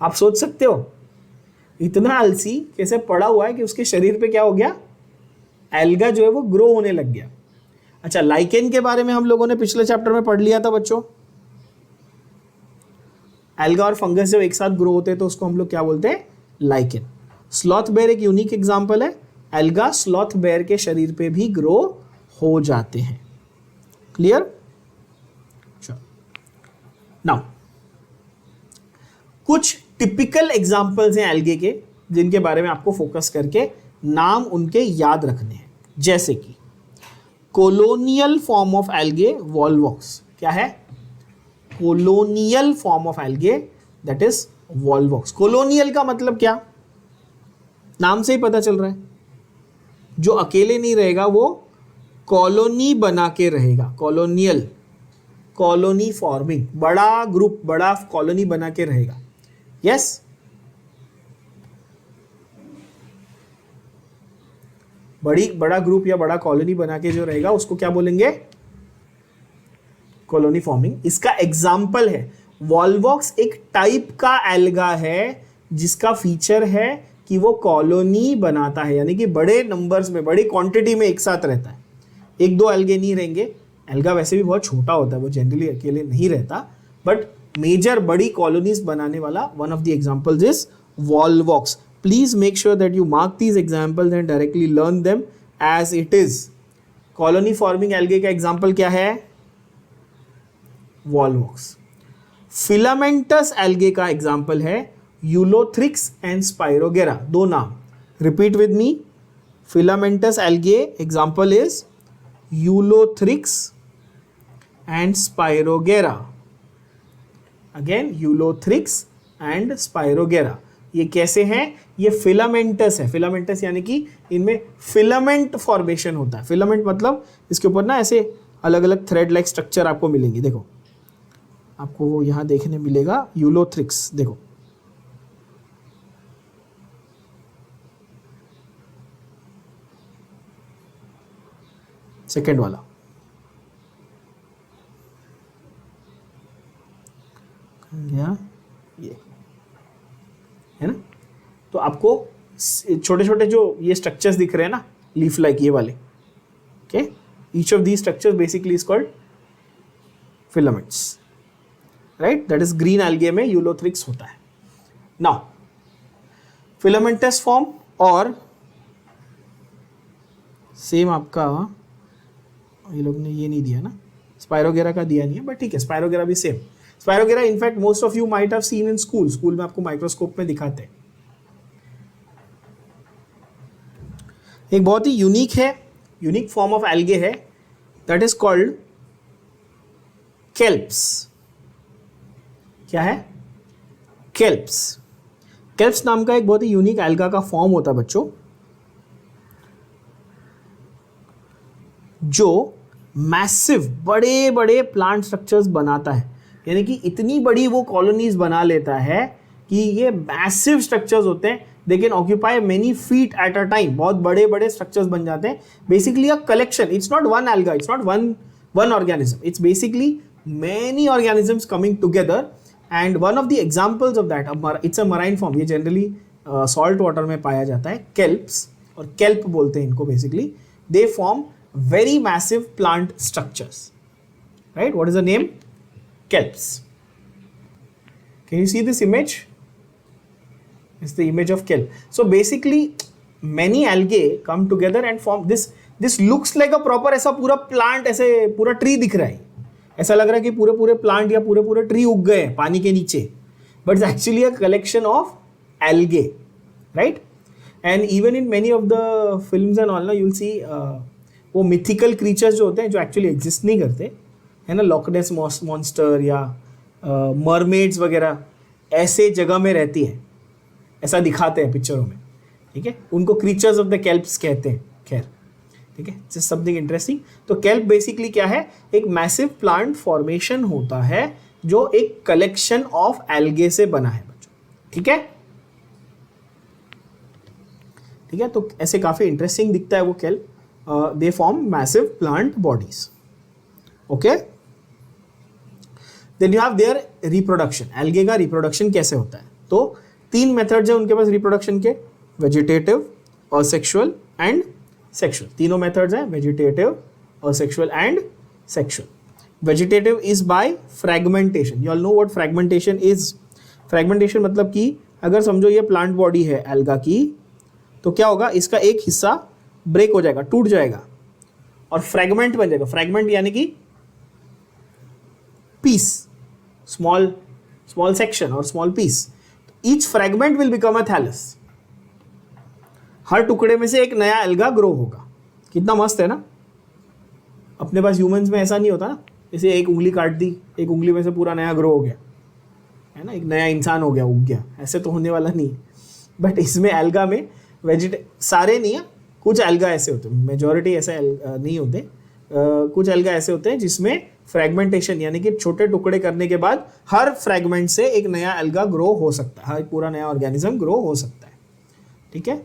आप सोच सकते हो, इतना आलसी कैसे पड़ा हुआ है कि उसके शरीर पे क्या हो गया? एल्गा जो है वो ग्रो होने लग गया। अच्छा, लाइकेन के बारे में हम लोगों ने पिछले चैप्टर में पढ़ लिया था बच्चों। एल्गा और फंगस जब एक साथ ग्रो होते हैं तो उसको हम लोग क्या बोलते हैं? लाइकेन। स्लॉथ बेयर एक यूनिक एग्जांपल है। एल्गा स्लॉथ बेयर के शरीर पे भी ग्रो हो जाते हैं। क्लियर? नाउ कुछ टिपिकल एग्जांपल्स हैं एल्गे के, जिनके बारे में आपको फोकस करके नाम उनके याद रखने हैं। जैसे कि colonial form of algae, Volvox. क्या है? Colonial form of algae, that is Volvox. Colonial का मतलब क्या? नाम से ही पता चल रहा है, जो अकेले नहीं रहेगा वो कॉलोनी बना के रहेगा। कॉलोनियल, कॉलोनी फॉर्मिंग, बड़ा ग्रुप, बड़ा कॉलोनी बना के रहेगा। यस, बड़ा ग्रुप या बड़ा कॉलोनी बना के जो रहेगा उसको क्या बोलेंगे? Colony forming. इसका एग्जाम्पल है वॉल्वॉक्स, एक टाइप का एल्गा है जिसका फीचर है कि वो कॉलोनी बनाता है, यानी कि बड़े नंबर्स में, बड़ी क्वांटिटी में एक साथ रहता है। एक दो एल्गे नहीं रहेंगे। एल्गा वैसे भी बहुत छोटा होता है, वो जनरली अकेले नहीं रहता, बट मेजर बड़ी कॉलोनीज बनाने वाला one of the examples is Volvox. Please make sure that you mark these examples and directly learn them as it is. Colony forming algae का एग्जांपल क्या है? वॉल्वॉक्स। फिलामेंटस एल्गे का एग्जांपल है Ulothrix and Spirogyra. दो नाम, repeat with me. Filamentous algae example is Ulothrix and Spirogyra. Again, Ulothrix and Spirogyra. ये कैसे हैं? ये फिलामेंटस है। फिलामेंटस यानी कि इनमें फिलामेंट फॉर्मेशन होता है। फिलामेंट मतलब इसके ऊपर ना ऐसे अलग अलग थ्रेड लाइक स्ट्रक्चर आपको मिलेंगे। देखो, आपको वो यहाँ देखने मिलेगा यूलोथ्रिक्स, देखो, सेकेंड वाला, या ये है ना। तो आपको छोटे छोटे जो ये स्ट्रक्चर्स दिख रहे हैं ना, लीफ लाइक ये वाले, okay, each of these structures basically is called filaments, right. That is green algae में यूलोथ्रिक्स होता है। नाउ फिलामेंटस फॉर्म और सेम आपका, ये लोग ने ये नहीं दिया ना, स्पायरोगेरा का दिया नहीं है, बट ठीक है, स्पायरोगेरा भी same. Spirogyra in fact most of you might have seen in school में आपको माइक्रोस्कोप में दिखाते हैं। एक बहुत ही यूनिक फॉर्म ऑफ एल्गे है, दैट इज कॉल्ड केल्प्स। क्या है? केल्प्स। केल्प्स नाम का एक बहुत ही यूनिक एल्गा का फॉर्म होता है बच्चों, जो मैसिव बड़े बड़े प्लांट स्ट्रक्चर्स बनाता है। यानी कि इतनी बड़ी वो कॉलोनीज बना लेता है कि ये मैसिव स्ट्रक्चर्स होते हैं, they can occupy many feet at a time. बहुत बड़े बड़े स्ट्रक्चर्स बन जाते हैं। Basically a collection, it's not one alga, it's not one organism, it's basically many organisms coming together, and one of the examples of that, it's a marine form, ये generally salt water में पाया जाता है, kelps, और kelp बोलते हैं इनको basically, they form very massive plant structures, right? What is the name? Kelps. Can you see this image? It's the image of kelp. So basically many algae come together and form this looks like a proper ऐसा पूरा plant, ऐसे पूरा tree दिख रहा है, ऐसा लग रहा है कि पूरे प्लांट या पूरे ट्री उग गए हैं पानी के नीचे, but it's actually a collection of algae, right? And even in many of the films and all ना, यू विल सी वो मिथिकल क्रीचर्स जो होते हैं जो एक्चुअली एग्जिस्ट नहीं करते, है ना, लॉकनेस मॉन्स्टर या मरमेड्स वगैरह ऐसे जगह में रहती है, ऐसा दिखाते हैं पिक्चरों में, ठीक है? उनको क्रीचर्स ऑफ द केल्प्स कहते हैं। खैर, ठीक है, जस्ट समथिंग इंटरेस्टिंग। तो केल्प बेसिकली क्या है? एक मैसिव प्लांट फॉर्मेशन होता है जो एक कलेक्शन ऑफ एल्गे से बना है बच्चों, ठीक है? ठीक है, तो ऐसे काफी इंटरेस्टिंग दिखता है वो kelp. They form massive plant bodies, okay? Then you have their reproduction. Algae का रिप्रोडक्शन कैसे होता है? तो 3 मेथड्स हैं उनके पास रिप्रोडक्शन के, वेजिटेटिव, असेक्सुअल एंड सेक्सुअल। तीनों मेथड्स हैं, vegetative, asexual and sexual. Vegetative is by fragmentation. You all know what fragmentation is. Fragmentation मतलब कि अगर समझो ये प्लांट बॉडी है एल्गा की, तो क्या होगा, इसका एक हिस्सा ब्रेक हो जाएगा, टूट जाएगा और फ्रैगमेंट बन जाएगा। फ्रैगमेंट यानी कि पीस, स्मॉल सेक्शन और small piece. Each fragment will become a thallus. हर टुकड़े में से एक नया एल्गा ग्रो होगा। कितना मस्त है ना। अपने पास ह्यूमंस में ऐसा नहीं होता ना, जैसे एक उंगली काट दी, एक उंगली में से पूरा नया ग्रो हो गया, है ना, एक नया इंसान हो गया, उग गया, ऐसे तो होने वाला नहीं। बट इसमें एल्गा में सारे नहीं है, कुछ एल्गा ऐसे होते हैं, मेजॉरिटी ऐसे नहीं होते, कुछ एल्गा ऐसे होते हैं जिसमें फ्रैगमेंटेशन यानी कि छोटे टुकड़े करने के बाद हर फ्रैगमेंट से एक नया एल्गा ग्रो हो सकता है, हर पूरा नया ऑर्गेनिज्म ग्रो हो सकता है, ठीक है?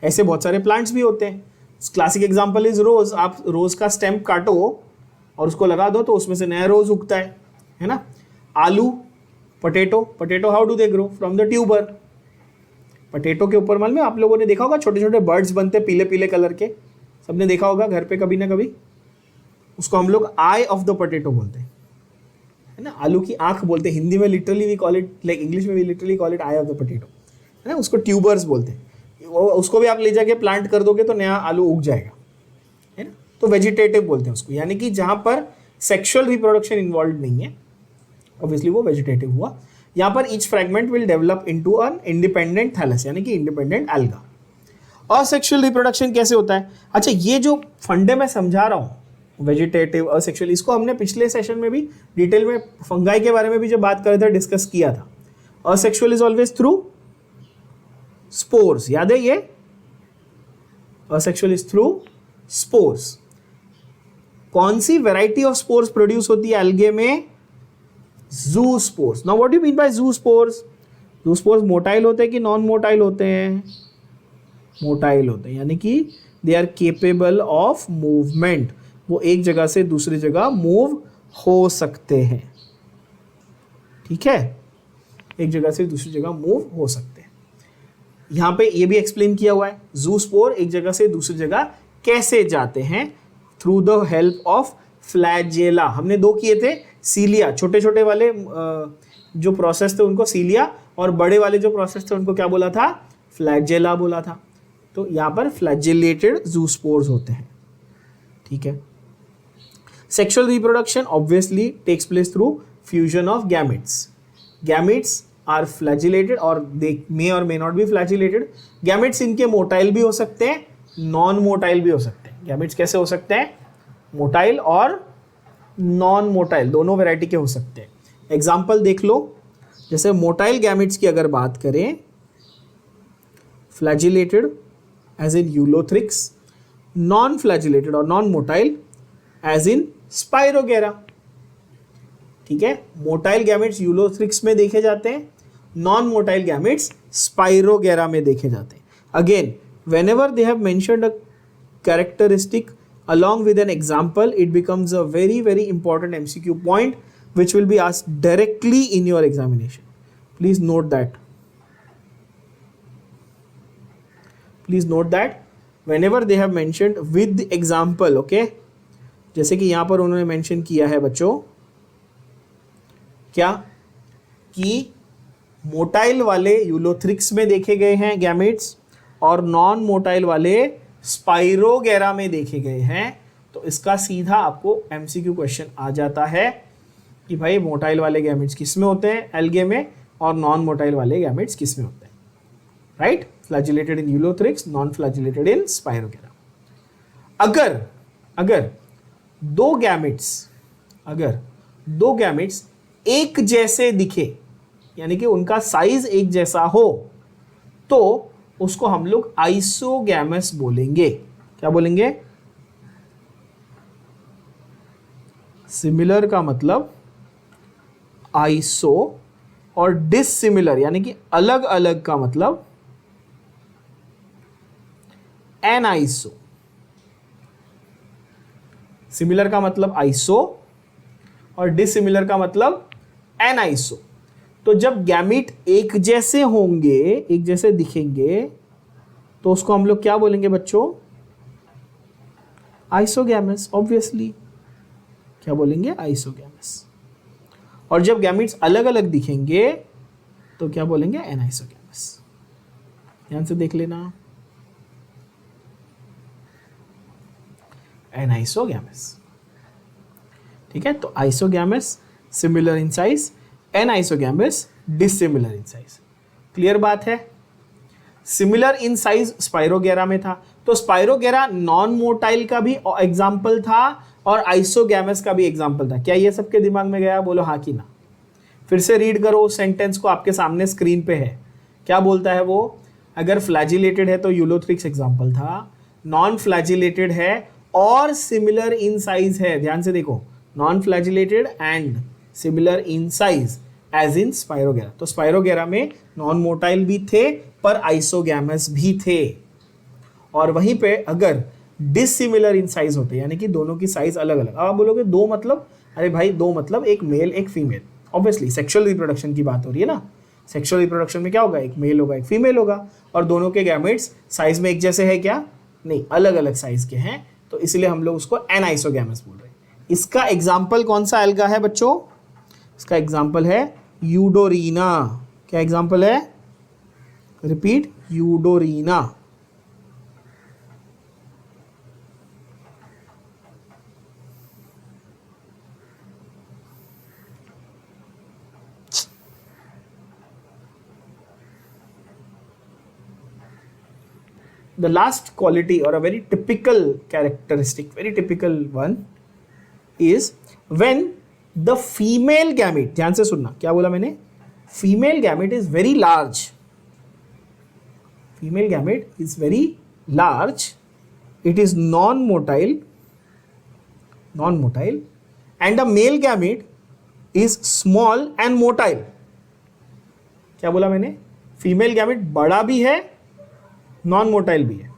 ऐसे बहुत सारे प्लांट्स भी होते हैं। Classic example is rose. आप रोज का स्टेम काटो और उसको लगा दो तो उसमें से नया रोज उगता है ना? आलू, potato how do they grow? From the tuber. Potato के ऊपर मालूम है आप लोगों ने देखा होगा छोटे छोटे बर्ड्स बनते पीले पीले कलर के, सबने देखा होगा घर पे कभी ना कभी। उसको हम लोग आई ऑफ द पोटैटो बोलते हैं, है ना, आलू की आंख बोलते हैं हिंदी में। Literally we call it, like English में we literally call it eye of the potato, है ना। उसको ट्यूबर्स बोलते हैं। उसको भी आप ले जाके प्लांट कर दोगे तो नया आलू उग जाएगा, है ना। तो वेजिटेटिव बोलते हैं उसको, यानी कि जहां पर सेक्सुअल रिप्रोडक्शन इन्वॉल्व नहीं है, ऑब्वियसली वो वेजिटेटिव हुआ। यहाँ पर each fragment will develop into an independent thallus, यानी कि इंडिपेंडेंट एल्गा। असेक्सुअल रिप्रोडक्शन कैसे होता है? अच्छा, ये जो फंडे मैं समझा रहा हूँ वेजिटेटिव, असेक्सुअल, इसको हमने पिछले सेशन में भी डिटेल में फंगाई के बारे में भी जब बात कर रहे थे डिस्कस किया था। Asexual is always through spores, याद है ये? Asexual is through spores. कौन सी वैरायटी ऑफ स्पोर्स प्रोड्यूस होती है एल्गे में? Zoospores. Now what do you mean by zoospores? Zoospores motile होते हैं कि नॉन मोटाइल होते हैं? मोटाइल होते हैं, यानी कि they are capable of movement. वो एक जगह से दूसरी जगह मूव हो सकते हैं, ठीक है, एक जगह से दूसरी जगह मूव हो सकते हैं। यहां पे ये भी एक्सप्लेन किया हुआ है, ज़ूस्पोर एक जगह से दूसरी जगह कैसे जाते हैं, through the help of flagella. हमने दो किए थे, सीलिया, छोटे छोटे वाले जो प्रोसेस थे उनको सीलिया, और बड़े वाले जो प्रोसेस थे उनको क्या बोला था, फ्लैजेला बोला था। तो यहाँ पर फ्लैजिलेटेड जूस्पोर्स होते हैं, ठीक है। Sexual reproduction obviously takes place through fusion of gametes. Gametes are flagellated और दे मे और may not be flagellated. Gametes इनके मोटाइल भी हो सकते हैं, नॉन मोटाइल भी हो सकते हैं। गैमेट्स कैसे हो सकते हैं, मोटाइल और नॉन मोटाइल, दोनों वैरायटी के हो सकते हैं। एग्जाम्पल देख लो, जैसे मोटाइल गैमेट्स की अगर बात करें, flagellated as in ulothrix, non flagellated और non motile as in spirogyra, ठीक है। मोटाइल गैमेट्स यूलोथ्रिक्स में देखे जाते हैं, नॉन मोटाइल गैमेट्स स्पाइरोगेरा में देखे जाते हैं। Again whenever they have mentioned a characteristic along with an example, it becomes a very important MCQ point which will be asked directly in your examination. Please note that. Please note that whenever they have mentioned with the example, okay, जैसे कि यहाँ पर उन्होंने mention किया है बच्चों क्या कि मोटाइल वाले यूलोथ्रिक्स में देखे गए हैं गैमेट्स और नॉन मोटाइल वाले स्पाइरोगेरा में देखे गए हैं, तो इसका सीधा आपको एमसीक्यू क्वेश्चन आ जाता है कि भाई मोटाइल वाले गैमेट्स किस में होते हैं, एल्गे में, और नॉन मोटाइल वाले गैमेट्स किस में होते हैं, राइट। फ्लैजिलेटेड इन यूलोथ्रिक्स, नॉन फ्लैजिलेटेड इन स्पाइरोगेरा। अगर दो गैमेट्स एक जैसे दिखे, यानी कि उनका साइज एक जैसा हो, तो उसको हम लोग आइसोगैमस बोलेंगे। क्या बोलेंगे, सिमिलर का मतलब आइसो और डिसिमिलर यानी कि अलग अलग का मतलब एनाइसो। सिमिलर का मतलब आइसो और डिसिमिलर का मतलब एनाइसो। तो जब गैमीट एक जैसे होंगे, एक जैसे दिखेंगे, तो उसको हम लोग क्या बोलेंगे बच्चों, आइसोगैमस। ऑब्वियसली क्या बोलेंगे, आइसोगैमस। और जब गैमीट्स अलग अलग दिखेंगे तो क्या बोलेंगे, एनाइसोगैमस। ध्यान से देख लेना, एनाइसोगैमस, ठीक है। तो isogamous similar in size, anisogamous dissimilar in size. Clear बात है। सिमिलर इन साइज स्पाइरोगेरा में था, तो स्पाइरोगेरा नॉन मोटाइल का भी एग्जाम्पल था और आइसोगैमस का भी एग्जाम्पल था। क्या ये सबके दिमाग में गया, बोलो हाँ कि ना। फिर से रीड करो उस सेंटेंस को, आपके सामने स्क्रीन पे है। क्या बोलता है वो, अगर फ्लैजिलेटेड है तो यूलोथ्रिक्स एग्जाम्पल था, नॉन फ्लैजिलेटेड है और सिमिलर इन साइज है, ध्यान से देखो, non flagellated and similar in size as in Spirogyra. तो स्पाइरोगेरा में नॉन मोटाइल भी थे पर आइसोगैमस भी थे। और वहीं पे अगर डिसिमिलर इन साइज होते, यानी कि दोनों की साइज अलग अलग। अब आप बोलोगे दो मतलब, अरे भाई दो मतलब एक मेल एक फीमेल। ऑब्वियसली सेक्सुअल रिप्रोडक्शन की बात हो रही है ना। सेक्सुअल रिप्रोडक्शन में क्या होगा, एक मेल होगा एक फीमेल होगा, और दोनों के गैमेट्स साइज में एक जैसे है क्या, नहीं, अलग अलग साइज के हैं, तो इसलिए हम लोग उसको एनाइसोगैमस बोल रहे हैं। इसका एग्जाम्पल कौन सा एल्गा है बच्चों, इसका एग्जाम्पल है यूडोरीना। क्या एग्जाम्पल है, repeat, यूडोरीना। The last quality or a very typical characteristic, very typical one is when the female gamete, ध्यान से सुनना, क्या बोला मैंने, female gamete is very large. Female gamete is very large. It is non-motile, and the male gamete is small and motile. क्या बोला मैंने, female gamete बड़ा भी है, नॉन मोटाइल भी है,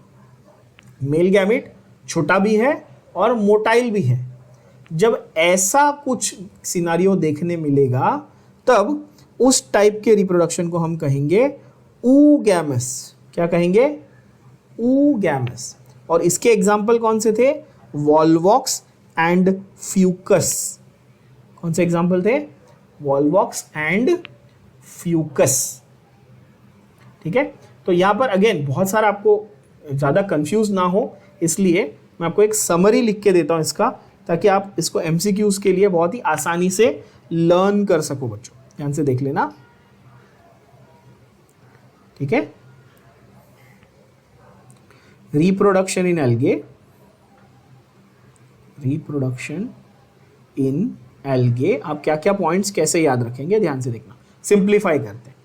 मेल गैमेट छोटा भी है और मोटाइल भी है। जब ऐसा कुछ सिनारियो देखने मिलेगा तब उस टाइप के रिप्रोडक्शन को हम कहेंगे ऊगैमस। क्या कहेंगे, ऊगैमस। और इसके एग्जाम्पल कौन से थे, वॉल्वॉक्स एंड फ्यूकस। कौन से एग्जाम्पल थे, वॉल्वॉक्स एंड फ्यूकस। ठीक है। तो यहाँ पर अगेन बहुत सारा, आपको ज़्यादा कंफ्यूज ना हो इसलिए मैं आपको एक समरी लिख के देता हूँ इसका, ताकि आप इसको एमसीक्यूज के लिए बहुत ही आसानी से लर्न कर सको बच्चों। ध्यान से देख लेना, ठीक है। Reproduction in algae, reproduction in algae, आप क्या क्या पॉइंट्स कैसे याद रखेंगे ध्यान से देखना। सिंप्लीफाई करते हैं।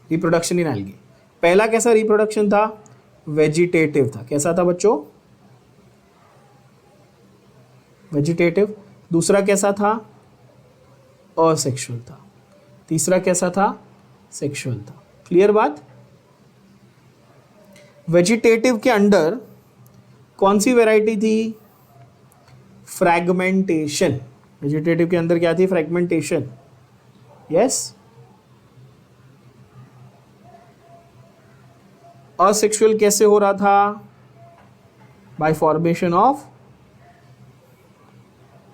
रिप्रोडक्शन इन एल्गे, पहला कैसा रिप्रोडक्शन था? वेजिटेटिव था। कैसा था बच्चों? वेजिटेटिव। दूसरा कैसा था? असेक्सुअल था। तीसरा कैसा था? सेक्सुअल था। क्लियर बात? वेजिटेटिव के अंडर कौन सी वैरायटी थी? फ्रैगमेंटेशन। वेजिटेटिव के अंदर क्या थी? फ्रैगमेंटेशन। यस। असेक्सुअल कैसे हो रहा था? By formation of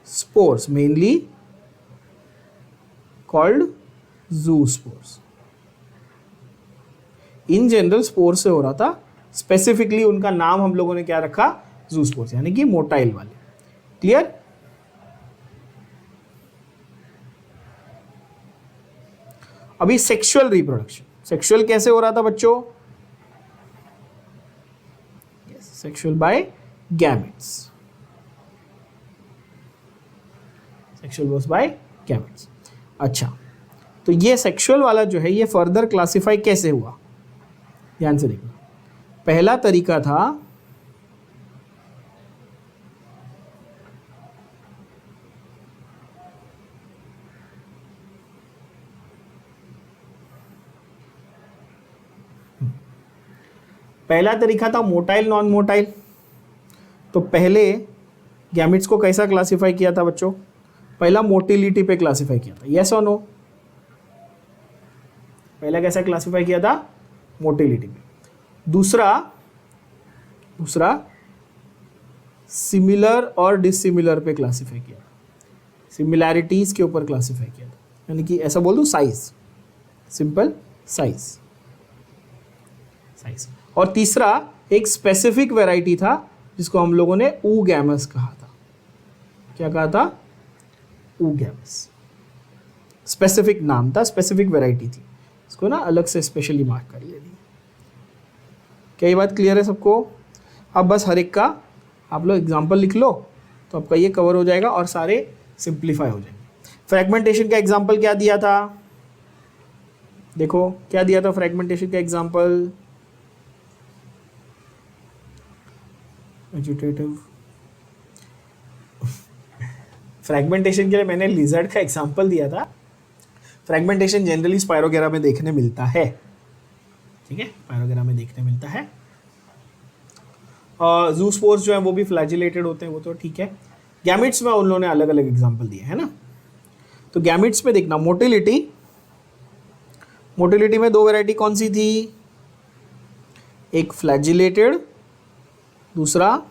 spores, mainly called zoospores. In general spores से हो रहा था, स्पेसिफिकली उनका नाम हम लोगों ने क्या रखा? ज़ूस्पोर्स, यानी कि मोटाइल वाले। क्लियर? अभी सेक्सुअल रिप्रोडक्शन, सेक्सुअल कैसे हो रहा था बच्चों? Sexual by gametes, sexual was by gametes. अच्छा, तो ये सेक्सुअल वाला जो है ये फर्दर क्लासिफाई कैसे हुआ? ध्यान से देखना। पहला तरीका था मोटाइल नॉन मोटाइल। तो पहले गैमेट्स को कैसा क्लासिफाई किया था बच्चों? पहला मोटिलिटी पे क्लासिफाई किया था। यस और नो? पहला कैसा क्लासिफाई किया था? मोटिलिटी पे। दूसरा सिमिलर और डिसिमिलर पे क्लासिफाई किया था। सिमिलैरिटीज के ऊपर क्लासिफाई किया था, यानी कि ऐसा बोल दूं साइज, सिंपल साइज। और तीसरा एक स्पेसिफिक वैरायटी था जिसको हम लोगों ने ऊगैमस कहा था। क्या कहा था? ऊगैमस। स्पेसिफिक नाम था, स्पेसिफिक वैरायटी थी, इसको ना अलग से स्पेशली मार्क कर लेनी। क्या ये बात क्लियर है सबको? अब बस हर एक का आप लोग एग्जाम्पल लिख लो तो आपका ये कवर हो जाएगा और सारे सिंप्लीफाई हो जाएंगे। फ्रैगमेंटेशन का एग्जाम्पल क्या दिया था? देखो क्या दिया था फ्रैगमेंटेशन का एग्जाम्पल? वेजिटेटिव। फ्रैगमेंटेशन के लिए मैंने लिजर्ड का एग्जाम्पल दिया था। फ्रैगमेंटेशन जनरली स्पायरोगेरा में देखने मिलता है, ठीक है, स्पायरोगेरा में देखने मिलता है। ज़ूस्पोर्स जो है वो भी फ्लैजिलेटेड होते हैं, वो तो ठीक है। गैमेट्स में उन लोगों ने अलग अलग एग्जाम्पल दिए है ना। तो गैमेट्स में देखना, मोटिलिटी में दो वैरायटी कौन सी थी? एक फ्लैजिलेटेड, दूसरा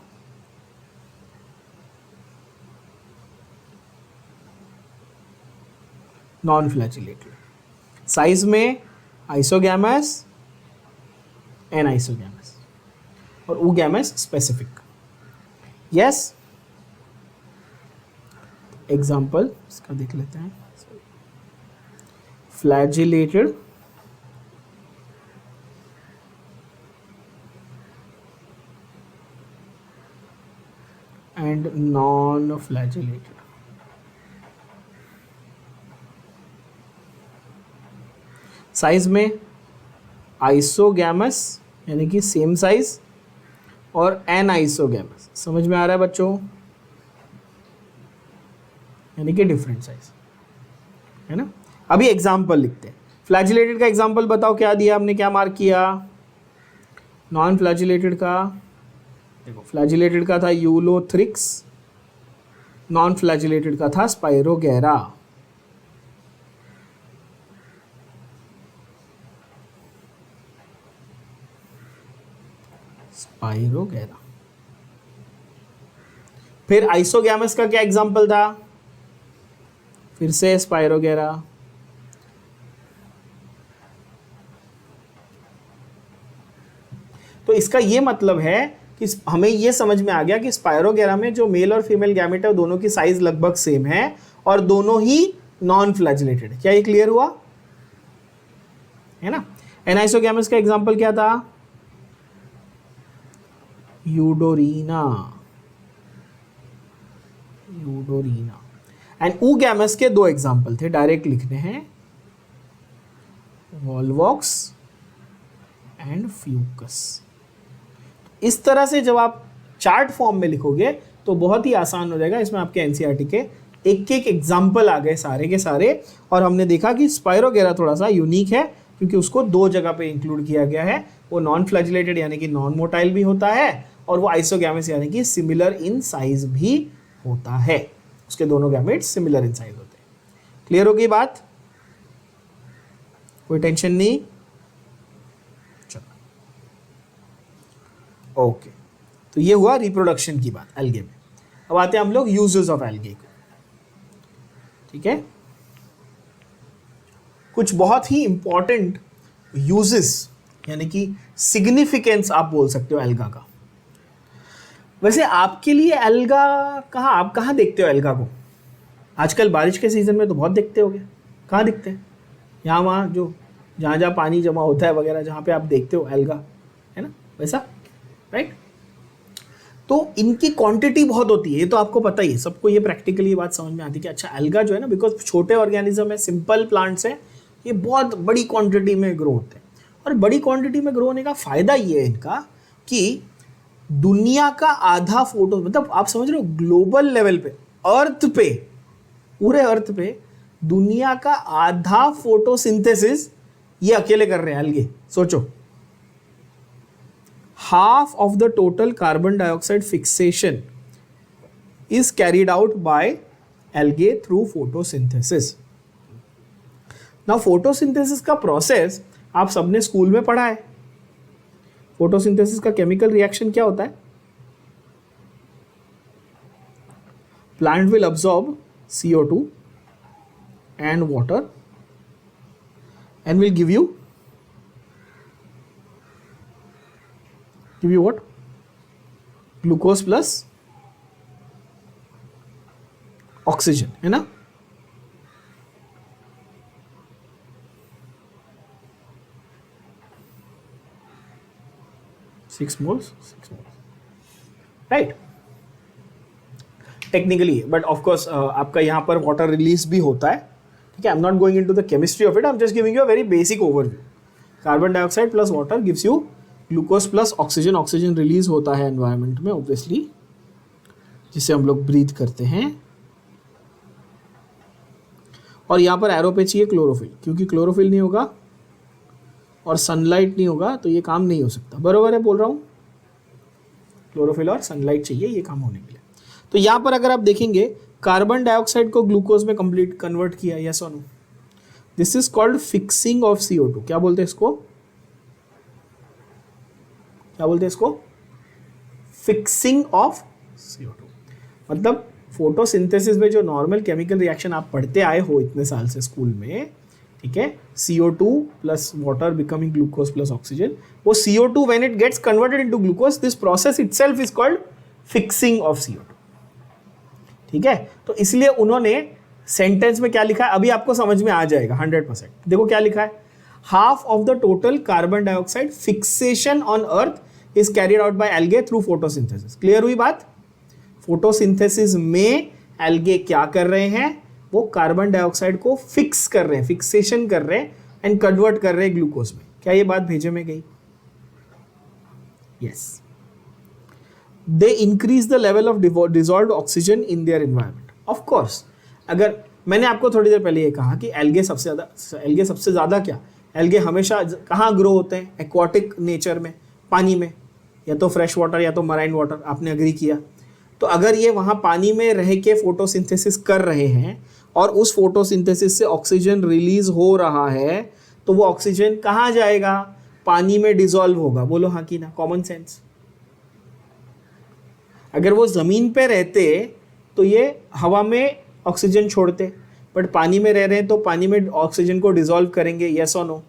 नॉन फ्लैजिलेटेड। साइज में आइसोगैमस, एनाइसोगैमस और ऊगैमस स्पेसिफिक। यस, एग्जाम्पल इसका देख लेते हैं। Flagellated and non flagellated. Size में आइसोगैमस यानी कि सेम साइज, और एनाइसोगैमस, समझ में आ रहा है बच्चों, यानी कि डिफरेंट साइज, है ना। अभी एग्जाम्पल लिखते हैं। फ्लैजिलेटेड का एग्जाम्पल बताओ, क्या दिया हमने, क्या मार्क किया? नॉन फ्लैजिलेटेड का देखो, फ्लैजिलेटेड का था यूलोथ्रिक्स, नॉन फ्लैजिलेटेड का था स्पाइरोगेरा। स्पाइरोगेरा। फिर आइसोगैमस का क्या एग्जाम्पल था? फिर से स्पाइरोगेरा। इसका ये मतलब है कि हमें ये समझ में आ गया कि स्पायरोगेरा में जो मेल और फीमेल गैमेट है दोनों की साइज लगभग सेम है और दोनों ही नॉन फ्लैजिलेटेड है। क्या ये क्लियर हुआ है ना? एनाइसोगैमस का एग्जांपल क्या था? यूडोरीना, यूडोरीना। एंड ऊगैमस के दो एग्जांपल थे, डायरेक्ट लिखने हैं, वॉल्वॉक्स एंड फ्यूकस। इस तरह से जब आप चार्ट फॉर्म में लिखोगे तो बहुत ही आसान हो जाएगा। इसमें आपके एनसीईआरटी के एक एक एग्जाम्पल आ गए सारे के सारे, और हमने देखा कि स्पायरोगेरा थोड़ा सा यूनिक है क्योंकि उसको दो जगह पे इंक्लूड किया गया है। वो नॉन फ्लैजिलेटेड यानी कि नॉन मोटाइल भी होता है, और वो आइसोगैमेस यानी कि सिमिलर इन साइज भी होता है। उसके दोनों गैमेट्स सिमिलर इन साइज होते हैं। क्लियर हो गई बात? कोई टेंशन नहीं? ओके, तो ये हुआ रिप्रोडक्शन की बात एल्गे में। अब आते हैं हम लोग यूजेस ऑफ एल्गे को। ठीक है, कुछ बहुत ही इंपॉर्टेंट यूजेस यानी कि सिग्निफिकेंस आप बोल सकते हो एल्गा का। वैसे आपके लिए एल्गा आप कहाँ देखते हो एल्गा को? आजकल बारिश के सीजन में तो बहुत देखते होगे। कहाँ दिखते हैं? यहाँ वहाँ जो जहाँ जहाँ पानी जमा होता है वगैरह, जहाँ पे आप देखते हो एल्गा, है ना, वैसा, राइट? तो इनकी क्वांटिटी बहुत होती है, ये तो आपको पता ही है, सबको ये प्रैक्टिकली ये बात समझ में आती है कि अच्छा एल्गा जो है ना, बिकॉज छोटे ऑर्गेनिज्म है, सिंपल प्लांट्स है, ये बहुत बड़ी क्वांटिटी में ग्रो होते हैं। और बड़ी क्वांटिटी में ग्रो होने का फायदा ये है इनका कि दुनिया का आधा फोटो, मतलब आप समझ रहे हो ग्लोबल लेवल पे, अर्थ पे, पूरे अर्थ पे दुनिया का आधा फोटोसिंथेसिस ये अकेले कर रहे हैं एल्गे। सोचो, half of the total carbon dioxide fixation is carried out by algae through photosynthesis. Now photosynthesis का process आप सबने स्कूल में पढ़ा है। फोटोसिंथेसिस का केमिकल रिएक्शन क्या होता है? Plant will absorb CO2 and water and will give you what? Glucose plus oxygen, है ना? Six moles, right? Technically, but of course आपका यहां पर वाटर रिलीज भी होता है। ठीक है, I am not going into the chemistry of it, I am just giving you a very basic overview. Carbon dioxide plus water gives you glucose plus oxygen. Oxygen release होता है environment में obviously, जिसे हम लोग breathe करते हैं। और यहाँ पर एरो पे चाहिए क्लोरोफिल, क्योंकि क्लोरोफिल नहीं होगा और सनलाइट नहीं होगा तो ये काम नहीं हो सकता। बरोबर है बोल रहा हूँ? क्लोरोफिल और सनलाइट चाहिए ये काम होने के लिए। तो यहाँ पर अगर आप देखेंगे कार्बन डाइऑक्साइड को ग्लूकोज में कंप्लीट कन्वर्ट किया, यस और no? This is called fixing of CO2। क्या बोलते हैं इसको? क्या बोलते हैं इसको? Fixing of CO2। मतलब फोटोसिंथेसिस में जो नॉर्मल केमिकल रिएक्शन आप पढ़ते आए हो इतने साल से स्कूल में, ठीक है, CO2 plus water becoming glucose plus oxygen, वो CO2 when it gets converted into glucose, this process itself is called fixing of CO2। ठीक है, तो इसलिए उन्होंने सेंटेंस में क्या लिखा है अभी आपको समझ में आ जाएगा 100%। देखो क्या लिखा है, half of the total carbon dioxide fixation on earth is carried out by algae through photosynthesis. Clear हुई बात? फोटोसिंथेसिस में एल्गे क्या कर रहे हैं, वो कार्बन डाइऑक्साइड को फिक्स कर रहे हैं, फिक्सेशन कर रहे हैं एंड कन्वर्ट कर रहे हैं ग्लूकोज में। क्या ये बात भेजे में गई? Yes. They increase the level of dissolved oxygen in their environment. Of course, अगर मैंने आपको थोड़ी देर पहले ये कहा कि एल्गे सबसे ज्यादा क्या, एल्गे हमेशा कहाँ ग्रो होते हैं? एक्वाटिक नेचर में, पानी में, या तो फ्रेश वाटर या तो मराइन वाटर। आपने अग्री किया। तो अगर ये वहाँ पानी में रह के फोटोसिंथेसिस कर रहे हैं और उस फोटोसिंथेसिस से ऑक्सीजन रिलीज हो रहा है, तो वो ऑक्सीजन कहाँ जाएगा? पानी में डिसॉल्व होगा। बोलो हाँ कि ना? Common sense. अगर वो जमीन पे रहते तो ये हवा में ऑक्सीजन छोड़ते, बट पानी में रह रहे हैं तो पानी में ऑक्सीजन को डिसॉल्व करेंगे, यस और नो?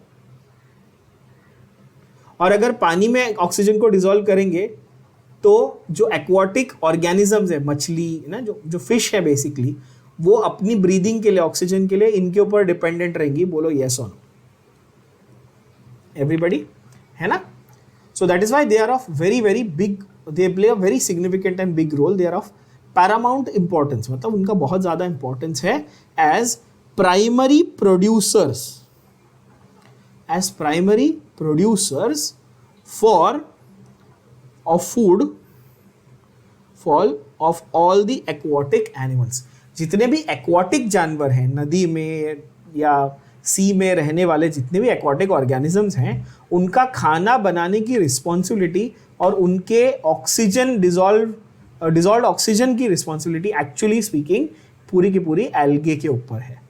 और अगर पानी में ऑक्सीजन को डिसॉल्व करेंगे तो जो एक्वाटिक ऑर्गेनिजम्स है, मछली ना, जो फिश है बेसिकली, वो अपनी ब्रीदिंग के लिए, ऑक्सीजन के लिए इनके ऊपर डिपेंडेंट रहेंगी. बोलो यस और नो एवरीबॉडी, है ना. So that is why they are of very very big, they play a very significant and big role. They are of paramount importance, मतलब उनका बहुत ज्यादा इंपॉर्टेंस है as primary producers, as primary producers for of food for of all the aquatic animals. जितने भी aquatic जानवर हैं, नदी में या सी में रहने वाले जितने भी एक्वाटिक ऑर्गेनिजम्स हैं, उनका खाना बनाने की रिस्पॉन्सिबिलिटी और उनके ऑक्सीजन डिजॉल्व ऑक्सीजन की रिस्पॉन्सिबिलिटी एक्चुअली स्पीकिंग पूरी की पूरी एल्गे के ऊपर है.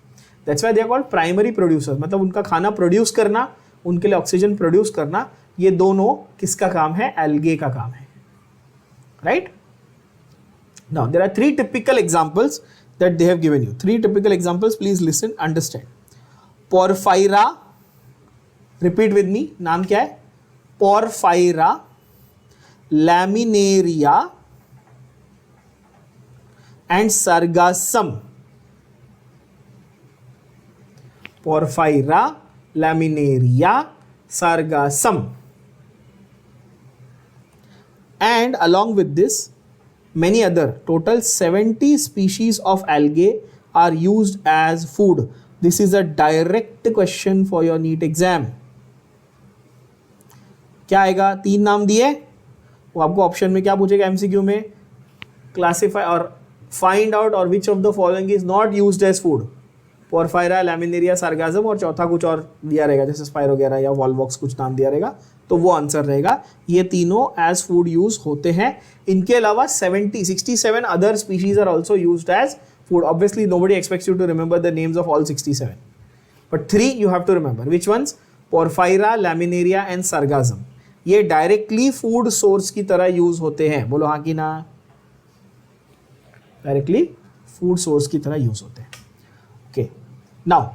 That's why they are called primary producers. मतलब उनका खाना प्रोड्यूस करना, उनके लिए ऑक्सीजन प्रोड्यूस करना, ये दोनों किसका काम है? एल्गे का काम है. Right. Now there are 3 typical examples that they have given you. 3 typical examples, please listen, understand. Porphyra, repeat with me, नाम क्या है? Porphyra, Laminaria and Sargassum. Porphyra, Laminaria, Sargassum. And along with this, many other, total 70 species of algae are used as food. This is a direct question for your NEET exam. क्या आएगा? 3 नाम दिए, वो आपको option में क्या पूछेगा MCQ में? क्लासिफाई और फाइंड आउट और which of the following is not used as food. Porphyra, Laminaria, Sargassum और चौथा कुछ और दिया रहेगा, जैसे स्पाइरोगेरा या वॉलवॉक्स कुछ नाम दिया रहेगा, तो वो आंसर रहेगा. ये तीनों एज फूड यूज होते हैं. इनके अलावा 67 other species are also used as food. Obviously, nobody expects you to remember the names of all 67. But 3 you have to remember. Which ones? Porphyra, Laminaria and Sargassum. ये directly food source की तरह use होते हैं. बोलो हाँ कि ना? Directly food source की तरह यूज होते हैं. Okay. Now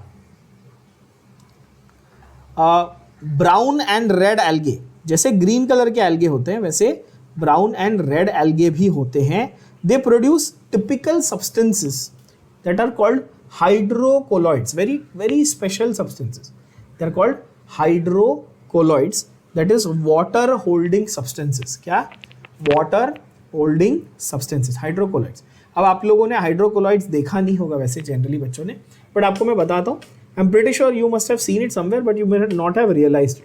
brown and red algae, जैसे ग्रीन कलर के एल्गे होते हैं वैसे ब्राउन एंड रेड एल्गे भी होते हैं. They produce typical substances that are called hydrocolloids, very very special substances. They are called hydrocolloids, that is water holding substances. क्या? Water holding substances, hydrocolloids. अब आप लोगों ने hydrocolloids देखा नहीं होगा वैसे जनरली बच्चों ने, बट आपको मैं बताता हूँ. I'm pretty sure you must have seen it somewhere, but you may not have realized it.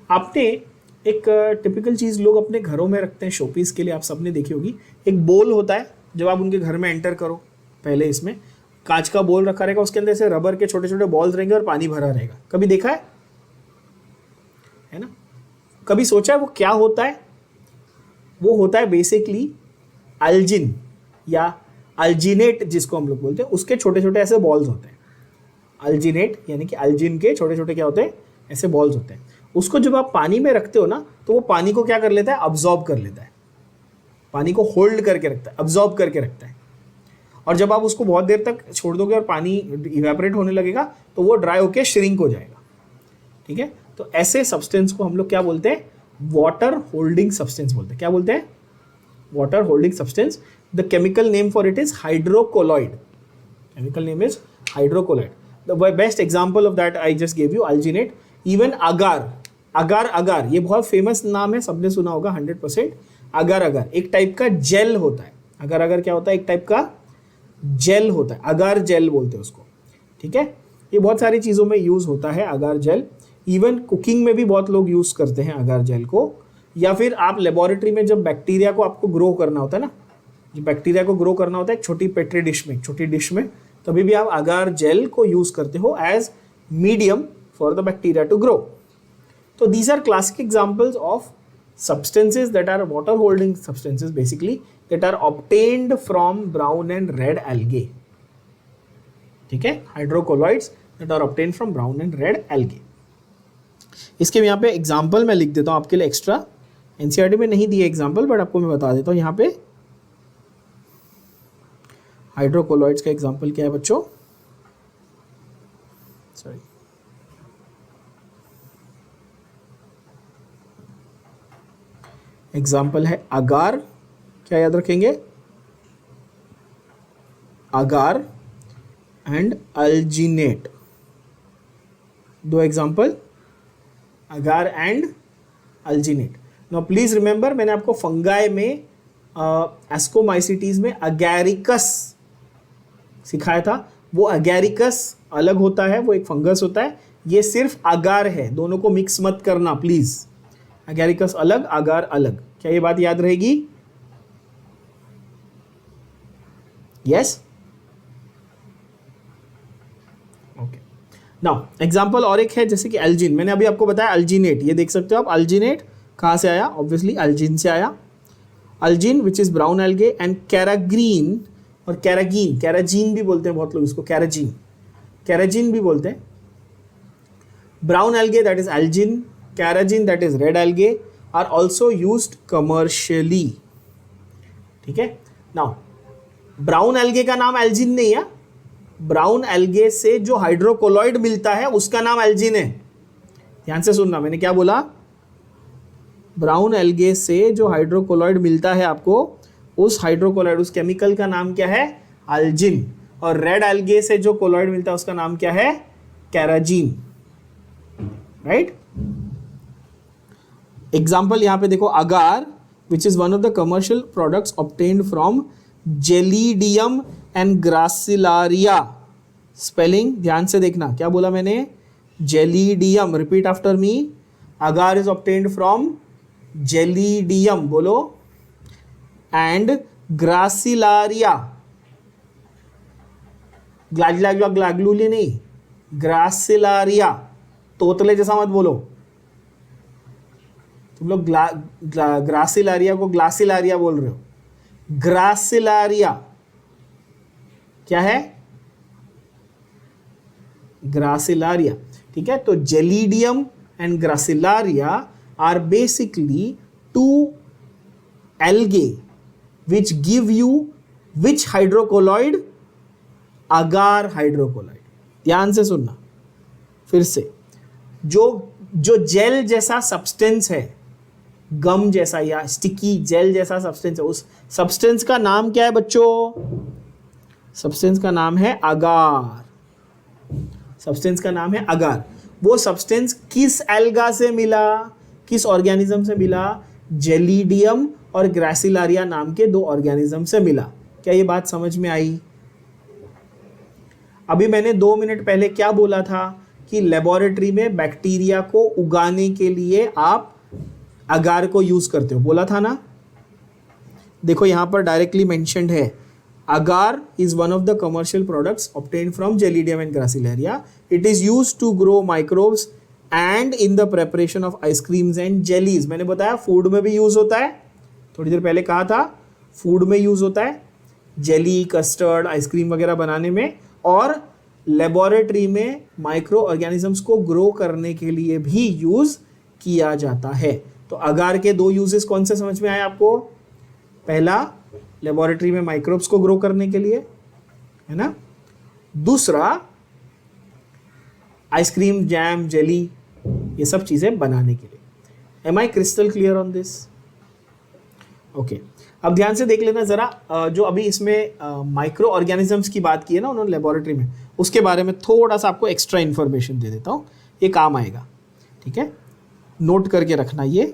आपने एक टिपिकल चीज़ लोग अपने घरों में रखते हैं शोपीस के लिए, आप सबने देखी होगी. एक बोल होता है, जब आप उनके घर में एंटर करो पहले इसमें कांच का बोल रखा रहेगा, उसके अंदर से रबर के छोटे छोटे बॉल्स रहेंगे और पानी भरा रहेगा. कभी देखा है ना? कभी सोचा है वो क्या होता है? वो होता है बेसिकली अल्जिन या अल्जिनेट जिसको हम लोग बोलते हैं, उसके छोटे छोटे ऐसे बॉल्स होते हैं. अल्जिनेट यानी कि अल्जिन के छोटे छोटे क्या होते हैं? ऐसे बॉल्स होते हैं. उसको जब आप पानी में रखते हो ना, तो वो पानी को क्या कर लेता है? अब्जॉर्ब कर लेता है. पानी को होल्ड करके रखता है, अब्जॉर्ब करके रखता है. और जब आप उसको बहुत देर तक छोड़ दोगे और पानी इवेपोरेट होने लगेगा, तो वो ड्राई होकर श्रिंक हो जाएगा. ठीक है. तो ऐसे सब्सटेंस को हम लोग क्या बोलते हैं? वाटर होल्डिंग सब्सटेंस बोलते हैं. क्या बोलते हैं? Water holding substance. The chemical name for it is hydrocolloid. Chemical name is hydrocolloid. The best example of that I just gave you, alginate. Even agar, agar ये बहुत फेमस नाम है, सबने सुना होगा 100%. अगार एक टाइप का जेल होता है. अगार क्या होता है? एक टाइप का जेल होता है. अगार जेल बोलते हैं उसको. ठीक है. ये बहुत सारी चीज़ों में यूज़ होता है अगार जेल. इवन कुकिंग में भी बहुत लोग यूज़ करते हैं अगार जेल को. या फिर आप लेबोरेटरी में जब बैक्टीरिया को आपको ग्रो करना होता है ना, जब बैक्टीरिया को ग्रो करना होता है एक छोटी पेट्री डिश में, छोटी डिश में, तभी भी आप अगार जेल को यूज़ करते हो as medium for the bacteria to grow. So these are classic examples of substances that are water holding substances basically that are obtained from brown and red algae. ठीक है. hydrocolloids that are obtained from brown and red algae. इसके यहाँ पे example मैं लिख देता हूँ आपके लिए एक्स्ट्रा. एनसीईआरटी में नहीं दिए एग्जाम्पल, बट आपको मैं बता देता हूँ. यहाँ पे हाइड्रोकोलॉइड्स का एग्जाम्पल क्या है बच्चों? सॉरी, एग्जाम्पल है अगार, क्या याद रखेंगे, अगार एंड अल्जीनेट, दो example agar and alginate. Now please remember, मैंने आपको फंगाई में एस्कोमाइसिटीज में अगैरिकस सिखाया था। वो अगैरिकस अलग होता है, वो एक फंगस होता है, ये सिर्फ अगार है, दोनों को मिक्स मत करना प्लीज। अगैरिकस अलग, अगार अलग, क्या ये बात याद रहेगी? Yes, okay. नाउ एग्जांपल और एक है, जैसे कि एल्जिन, मैंने अभी आपको बताया अल्जीनेट, ये देख सकते हो आप, अल्जीनेट कहाँ से आया? ऑब्वियसली अल्जिन से आया। Algin which is brown algae, and carrageen और कैरागीन, कैराजीन भी बोलते हैं बहुत लोग इसको, कैराजीन, कैराजीन भी बोलते हैं। Brown algae that is algin, carrageen that is red algae are also used commercially. ठीक है, नाउ ब्राउन एल्गे का नाम एल्जिन नहीं है, ब्राउन एल्गे से जो हाइड्रोकोलॉइड मिलता है उसका नाम एल्जिन है। ध्यान से सुनना, मैंने क्या बोला? ब्राउन एल्गे से जो हाइड्रोकोलॉइड मिलता है आपको, उस हाइड्रोकोलॉइड, उस केमिकल का नाम क्या है? एल्जिन। और रेड एल्गे से जो कोलॉइड मिलता है उसका नाम क्या है? कैराजीन, राइट। एग्जाम्पल यहां पे देखो, agar which is one of the commercial products obtained from Gelidium and Gracilaria. Spelling ध्यान से देखना, क्या बोला मैंने? Gelidium, repeat after me, agar is obtained from Gelidium, बोलो, एंड ग्रासिलारिया, ग्लागलूली नहीं, ग्रासिलारिया, तोतले जैसा मत बोलो तुम लोग, ग्रासिलारिया को ग्लासिलारिया बोल रहे हो। ग्रासिलारिया क्या है? ग्रासिलारिया, ठीक है। तो Gelidium and Gracilaria are basically two algae which give you which hydrocolloid? agar hydrocolloid। ध्यान से सुनना फिर से, जो जेल जैसा सब्सटेंस है, गम जैसा या स्टिकी जेल जैसा सब्सटेंस है, उस सब्सटेंस का नाम क्या है बच्चों? सब्सटेंस का नाम है अगार, सब्सटेंस का नाम है अगार। वो सब्सटेंस किस एल्गा से मिला, किस ऑर्गेनिज्म से मिला? जेलीडियम और ग्रासिलारिया नाम के दो ऑर्गेनिज्म से मिला। क्या ये बात समझ में आई? अभी मैंने 2 मिनट पहले क्या बोला था कि लेबोरेटरी में बैक्टीरिया को उगाने के लिए आप अगार को यूज करते हो, बोला था ना। देखो यहां पर डायरेक्टली मेंशन्ड है, agar is one of the commercial products obtained from Gelidium and Gracilaria. It is used to grow microbes and in the preparation of ice creams and jellies. मैंने बताया फूड में भी यूज होता है, थोड़ी देर पहले कहा था, फूड में यूज होता है, जेली, कस्टर्ड, आइसक्रीम वगैरह बनाने में, और लेबोरेटरी में माइक्रो ऑर्गेनिजम्स को ग्रो करने के लिए भी यूज किया जाता है। तो अगार के 2 यूजेस कौन से समझ में आए आपको? पहला, लेबोरेटरी में माइक्रोब्स को ग्रो करने के लिए, है ना। दूसरा, आइसक्रीम, जैम, जेली, ये सब चीजें बनाने के लिए। Am I crystal clear on this? Okay, अब ध्यान से देख लेना जरा, जो अभी इसमें माइक्रो ऑर्गेनिजम्स की बात की है ना उन्होंने लेबोरेटरी में, उसके बारे में थोड़ा सा आपको एक्स्ट्रा इन्फॉर्मेशन दे देता हूँ, ये काम आएगा, ठीक है। नोट करके रखना, ये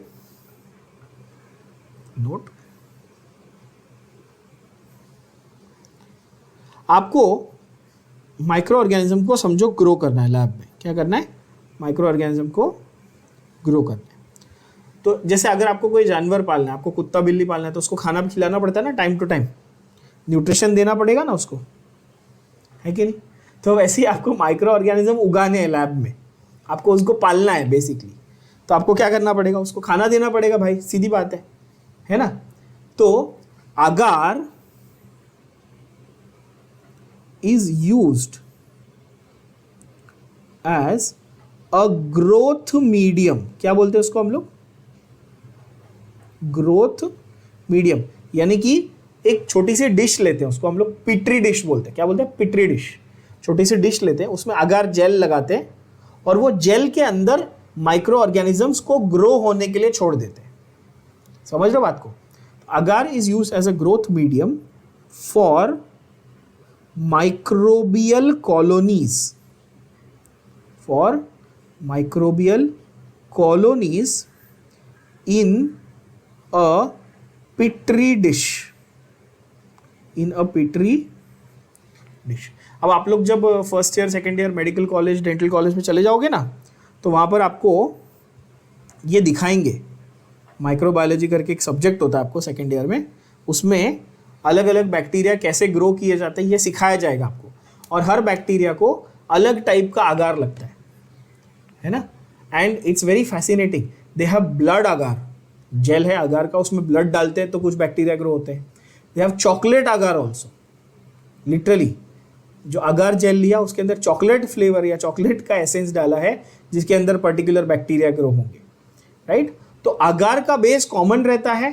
नोट। आपको माइक्रो ऑर्गेनिज्म को समझो ग्रो करना है लैब में। क्या करना है? माइक्रो ऑर्गेनिज्म को ग्रो करना है। तो जैसे अगर आपको कोई जानवर पालना है, आपको कुत्ता बिल्ली पालना है, तो उसको खाना भी खिलाना पड़ता है ना, टाइम टू टाइम न्यूट्रिशन देना पड़ेगा ना उसको, है कि नहीं। तो वैसे ही आपको माइक्रो ऑर्गेनिज्म उगाने हैं लैब में, आपको उसको पालना है बेसिकली, तो आपको क्या करना पड़ेगा? उसको खाना देना पड़ेगा भाई, सीधी बात है ना। तो अगार is used as a growth medium। क्या बोलते हैं उसको हम लोग? ग्रोथ मीडियम, यानी कि एक छोटी सी डिश लेते हैं, उसको हम लोग पिट्री डिश बोलते हैं। क्या बोलते हैं? पिट्री डिश। छोटी सी डिश लेते हैं, उसमें अगार जेल लगाते हैं, और वो जेल के अंदर माइक्रो ऑर्गेनिजम्स को ग्रो होने के लिए छोड़ देते हैं। समझ रहे हो बात को? agar is used as a growth medium for microbial colonies, for microbial colonies in a petri dish, in a petri dish. अब आप लोग जब first year second year medical college dental college में चले जाओगे ना, तो वहाँ पर आपको ये दिखाएंगे, माइक्रोबायोलॉजी करके एक सब्जेक्ट होता है आपको सेकेंड ईयर में, उसमें अलग अलग बैक्टीरिया कैसे ग्रो किए जाते हैं ये सिखाया जाएगा आपको, और हर बैक्टीरिया को अलग टाइप का आगार लगता है ना, and it's very fascinating. They have blood आगार, जेल है आगार का, उसमें ब्लड डालते हैं तो कुछ बैक्टीरिया ग्रो होते हैं. दे हैव चॉकलेट आगार ऑल्सो, लिटरली जो अगार जेल लिया उसके अंदर चॉकलेट फ्लेवर या चॉकलेट का एसेंस डाला है जिसके अंदर पर्टिकुलर बैक्टीरिया ग्रो होंगे, राइट. तो अगार का बेस कॉमन रहता है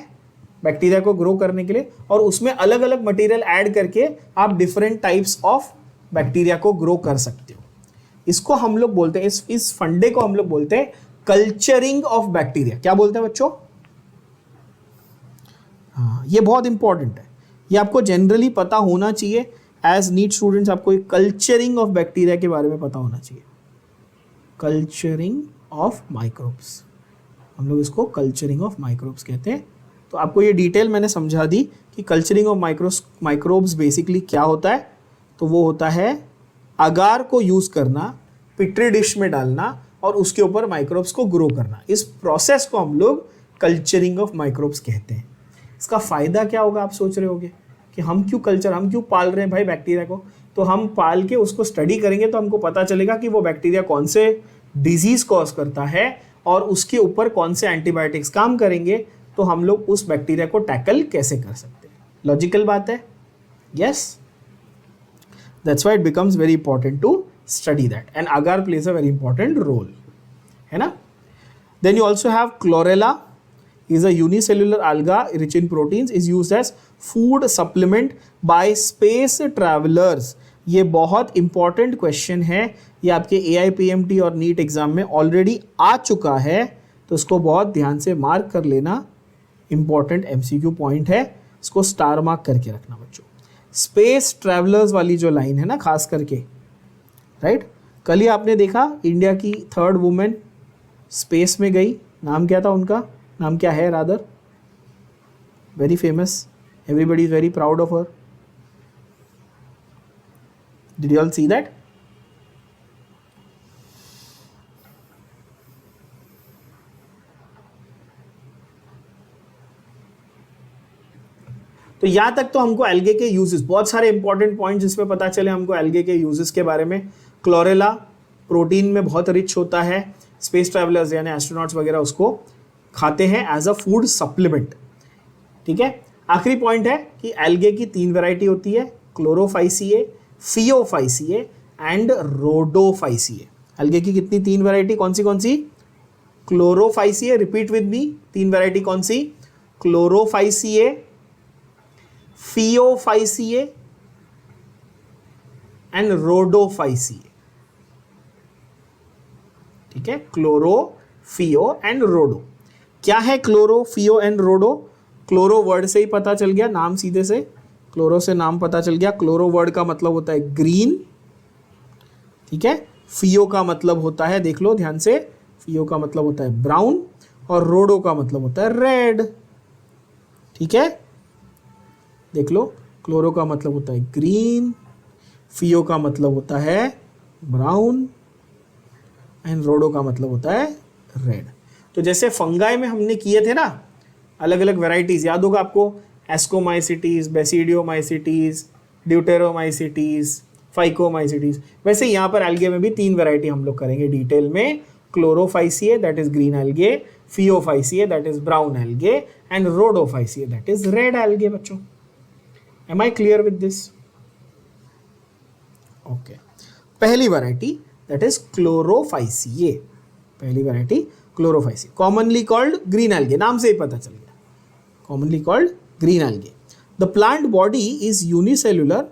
बैक्टीरिया को ग्रो करने के लिए, और उसमें अलग अलग मटेरियल ऐड करके आप डिफरेंट टाइप्स ऑफ बैक्टीरिया को ग्रो कर सकते हो. इसको हम लोग बोलते हैं, इस फंडे को हम लोग बोलते हैं कल्चरिंग ऑफ बैक्टीरिया. क्या बोलते हैं बच्चों? हाँ, ये बहुत इंपॉर्टेंट है, ये आपको जनरली पता होना चाहिए. एज नीट स्टूडेंट्स आपको एक कल्चरिंग ऑफ बैक्टीरिया के बारे में पता होना चाहिए. कल्चरिंग ऑफ माइक्रोब्स, हम लोग इसको कल्चरिंग ऑफ माइक्रोब्स कहते हैं. तो आपको ये डिटेल मैंने समझा दी कि कल्चरिंग ऑफ माइक्रोब्स बेसिकली क्या होता है. तो वो होता है अगार को यूज़ करना, पिट्री डिश में डालना और उसके ऊपर माइक्रोब्स को ग्रो करना. इस प्रोसेस को हम लोग कल्चरिंग ऑफ माइक्रोब्स कहते हैं. इसका फ़ायदा क्या होगा आप सोच रहे होगे कि हम क्यों पाल रहे हैं भाई बैक्टीरिया को. तो हम पाल के उसको स्टडी करेंगे तो हमको पता चलेगा कि वो बैक्टीरिया कौन से डिजीज़ कॉज करता है और उसके ऊपर कौन से एंटीबायोटिक्स काम करेंगे, तो हम लोग उस बैक्टीरिया को टैकल कैसे कर सकते हैं. लॉजिकल बात है? Yes, that's why it becomes very important to study that, and agar plays a very important role, है ना. Then you also have chlorella, is a unicellular alga rich in proteins, is used as food supplement by space travelers. ये बहुत important question है, ये आपके AIPMT और NEET exam में already आ चुका है, तो इसको बहुत ध्यान से मार्क कर लेना. इंपॉर्टेंट MCQ पॉइंट है, इसको स्टार मार्क करके रखना बच्चों. स्पेस ट्रैवलर्स वाली जो लाइन है ना खास करके, राइट. कल ही आपने देखा इंडिया की 3rd वुमेन स्पेस में गई, नाम क्या था उनका, नाम क्या है rather, very famous, everybody is very proud of her. Did you all see that? तो यहां तक तो हमको एल्गे के यूजेस, बहुत सारे इंपॉर्टेंट पॉइंट्स जिसमें पता चले हमको एल्गे के यूजेस के बारे में. क्लोरेला प्रोटीन में बहुत रिच होता है, स्पेस ट्रैवलर्स यानी एस्ट्रोनॉट्स वगैरह उसको खाते हैं एज अ फूड सप्लीमेंट. ठीक है. आखिरी पॉइंट है कि एल्गे की 3 वैरायटी होती है, क्लोरोफाइसिए, फियोफाइसिए एंड रोडोफाइसिए. एल्गे की कितनी 3 वैरायटी, कौन सी? क्लोरोफाइसिए, रिपीट विद मी, 3 वैरायटी कौन सी? क्लोरोफाइसिए, फियोफाइसिए एंड रोडोफाइसिए. ठीक है, क्लोरो, फियो एंड रोडो. क्या है क्लोरो, फियो एंड रोडो? क्लोरो वर्ड से ही पता चल गया, नाम सीधे से क्लोरो से नाम पता चल गया. क्लोरो वर्ड का मतलब होता है ग्रीन, ठीक है. फियो का मतलब होता है, देख लो ध्यान से, फियो का मतलब होता है ब्राउन, और रोडो का मतलब होता है रेड. ठीक है, देख लो, क्लोरो का मतलब होता है ग्रीन, फियो का मतलब होता है ब्राउन एंड रोडो का मतलब होता है रेड. तो जैसे फंगाई में हमने किए थे ना अलग अलग वेराइटीज, याद होगा आपको, एस्कोमाइसिटीज, बेसिडियोमाइसिटीज, ड्यूटेरोमाइसिटीज, फाइकोमाइसिटीज, वैसे यहाँ पर एल्गे में भी 3 वैरायटी हम लोग करेंगे डिटेल में. Chlorophyceae that is green algae, Phaeophyceae that is brown algae and Rhodophyceae that is red algae. बच्चों, am I clear with this? Okay. पहली वैरायटी दैट इज क्लोरोफाइसिए, पहली variety Chlorophyceae, commonly called green algae, नाम से ही पता चल गया, commonly called green algae. The plant body is unicellular,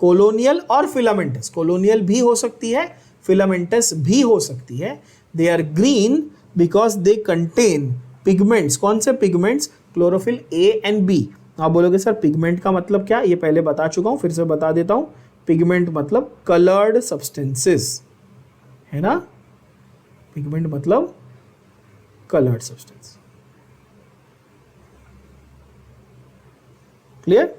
colonial और फिलामेंटस. कोलोनियल भी हो सकती है, फिलामेंटस भी हो सकती है. They are green because they contain pigments. कौन से pigments? Chlorophyll A and B. आप बोलोगे सर पिगमेंट का मतलब क्या, ये पहले बता चुका हूं, फिर से बता देता हूं। पिगमेंट मतलब कलर्ड सब्सटेंसेस, है ना, पिगमेंट मतलब coloured substance. Clear.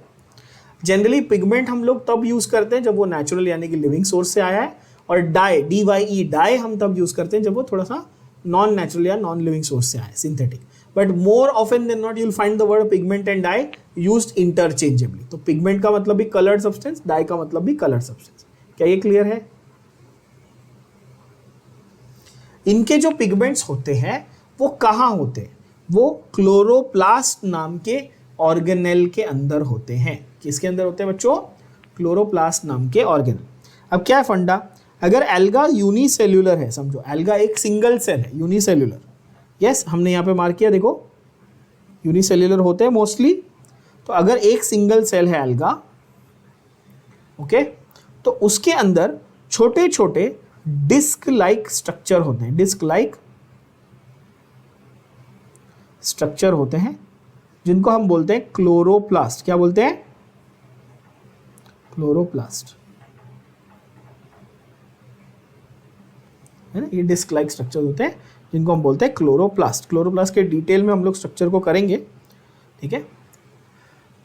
Generally pigment हम लोग तब यूज करते हैं जब वो नेचुरल यानी कि लिविंग सोर्स से आया है, और डाई DYE डाई हम तब यूज करते हैं जब वो थोड़ा सा नॉन नेचुरल या नॉन लिविंग सोर्स से आया है, synthetic. But more often than not you will find the word pigment and dye used interchangeably. तो पिगमेंट का मतलब भी कलर्ड सब्सटेंस, डाई का मतलब भी कलर्ड सब्सटेंस। क्या ये क्लियर है? इनके जो पिगमेंट्स होते हैं वो कहाँ होते हैं? वो क्लोरोप्लास्ट नाम के ऑर्गेनेल के अंदर होते हैं। किसके अंदर होते हैं बच्चों? क्लोरोप्लास्ट नाम के ऑर्गेनेल। अब क्या है फंडा, अगर एल्गा यूनिसेल्यूलर है, समझो एल्गा एक सिंगल सेल है, यूनिसेल्यूलर, यस हमने यहाँ पे मार्क किया, देखो यूनिसेल्यूलर होते हैं मोस्टली। तो अगर एक सिंगल सेल है एल्गा, ओके, तो उसके अंदर छोटे छोटे डिस्क लाइक स्ट्रक्चर होते हैं, डिस्क लाइक स्ट्रक्चर होते हैं, जिनको हम बोलते हैं क्लोरोप्लास्ट। क्या बोलते हैं? क्लोरोप्लास्ट, है ना, ये डिस्क लाइक स्ट्रक्चर होते हैं जिनको हम बोलते हैं क्लोरोप्लास्ट। क्लोरोप्लास्ट के डिटेल में हम लोग स्ट्रक्चर को करेंगे, ठीक है।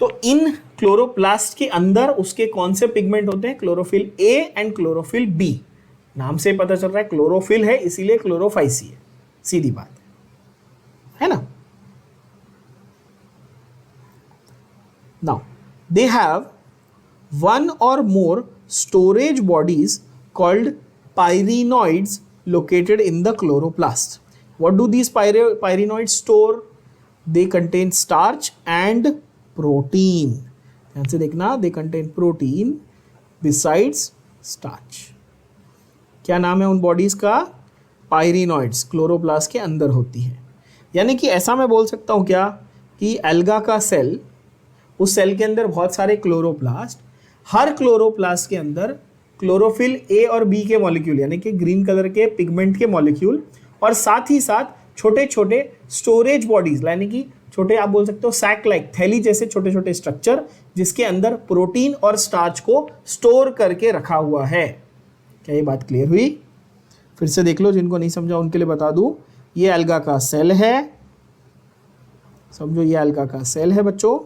तो इन क्लोरोप्लास्ट के अंदर उसके कौन से पिगमेंट होते हैं? Chlorophyll A and chlorophyll B. नाम से पता चल रहा है क्लोरोफिल है इसीलिए क्लोरोफाइसी है, सीधी बात है ना। Now they have one or more storage bodies called pyrenoids located in the chloroplast. What do these pyrenoids store? They contain starch and protein. ध्यान से देखना, they contain protein besides starch. क्या नाम है उन बॉडीज का? पायरिनॉइड्स, क्लोरोप्लास्ट के अंदर होती है। यानी कि ऐसा मैं बोल सकता हूँ क्या कि एल्गा का सेल, उस सेल के अंदर बहुत सारे क्लोरोप्लास्ट, हर क्लोरोप्लास्ट के अंदर क्लोरोफिल ए और बी के मॉलिक्यूल यानी कि ग्रीन कलर के पिगमेंट के मॉलिक्यूल, और साथ ही साथ छोटे छोटे स्टोरेज बॉडीज यानी कि छोटे, आप बोल सकते हो सैक लाइक, थैली जैसे छोटे छोटे स्ट्रक्चर जिसके अंदर प्रोटीन और स्टार्च को स्टोर करके रखा हुआ है। क्या ये बात क्लियर हुई? फिर से देख लो, जिनको नहीं समझा उनके लिए बता दूं। ये एल्गा का सेल है, समझो ये एल्गा का सेल है बच्चों,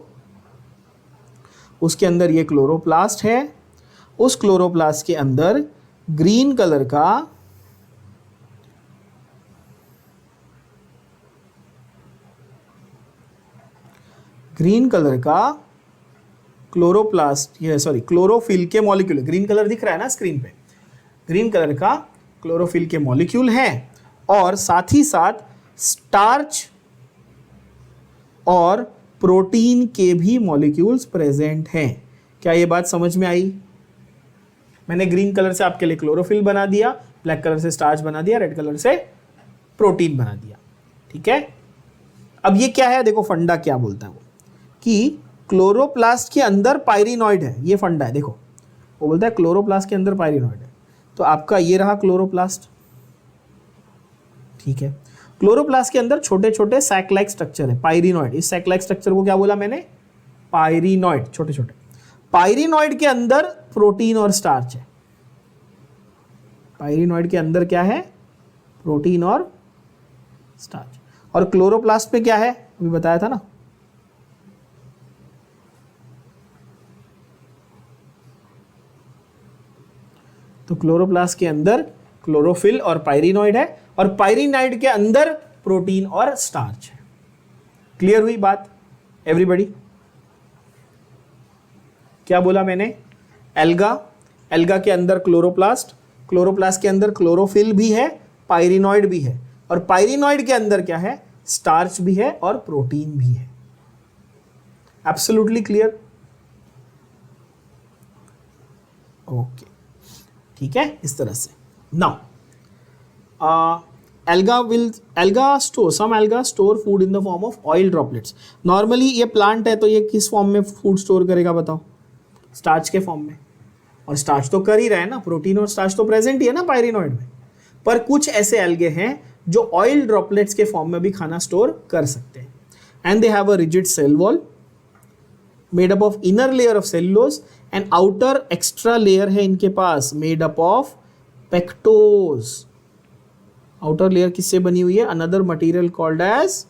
उसके अंदर ये क्लोरोप्लास्ट है, उस क्लोरोप्लास्ट के अंदर ग्रीन कलर का क्लोरोप्लास्ट, ये सॉरी क्लोरोफिल के मॉलिक्यूल, ग्रीन कलर दिख रहा है ना स्क्रीन पे, ग्रीन कलर का क्लोरोफिल के मॉलिक्यूल है, और साथ ही साथ स्टार्च और प्रोटीन के भी मॉलिक्यूल्स प्रेजेंट हैं। क्या ये बात समझ में आई? मैंने ग्रीन कलर से आपके लिए क्लोरोफिल बना दिया, ब्लैक कलर से स्टार्च बना दिया, रेड कलर से प्रोटीन बना दिया, ठीक है। अब ये क्या है, देखो फंडा क्या बोलता है वो, कि क्लोरोप्लास्ट के अंदर पायरिनॉइड है, ये फंडा है। देखो वो बोलता है क्लोरोप्लास्ट के अंदर पायरिनॉइड है, तो आपका ये रहा क्लोरोप्लास्ट, ठीक है। क्लोरोप्लास्ट के अंदर छोटे छोटे सैक लाइक स्ट्रक्चर है, पायरिनॉइड। इस सैक लाइक स्ट्रक्चर को क्या बोला मैंने? पायरिनॉइड, छोटे छोटे। पायरिनॉइड के अंदर प्रोटीन और स्टार्च है। पायरिनॉइड के अंदर क्या है? प्रोटीन और स्टार्च। और क्लोरोप्लास्ट में क्या है, अभी बताया था ना, तो क्लोरोप्लास्ट के अंदर क्लोरोफिल और पायरिनॉइड है, और पायरिनॉइड के अंदर प्रोटीन और स्टार्च है। क्लियर हुई बात एवरीबॉडी? क्या बोला मैंने? एल्गा, एल्गा के अंदर क्लोरोप्लास्ट, क्लोरोप्लास्ट के अंदर क्लोरोफिल भी है, पायरिनॉइड भी है, और पायरिनॉइड के अंदर क्या है? स्टार्च भी है और प्रोटीन भी है। Absolutely clear? ओके, ठीक है, इस तरह से। Now alga store food in the form of oil droplets. Normally ये प्लांट है तो ये किस फॉर्म में फूड स्टोर करेगा बताओ? स्टार्च के फॉर्म में, और स्टार्च तो कर ही रहा है ना, प्रोटीन और स्टार्च तो प्रेजेंट ही है ना पायरिनॉइड में। पर कुछ ऐसे एल्गे हैं जो ऑयल ड्रॉपलेट्स के फॉर्म में भी खाना स्टोर कर सकते हैं। and they have a rigid cell wall made up of inner layer of cellulose and outer extra layer है इनके पास made up of pectose. Outer layer किससे बनी हुई है? Another material called as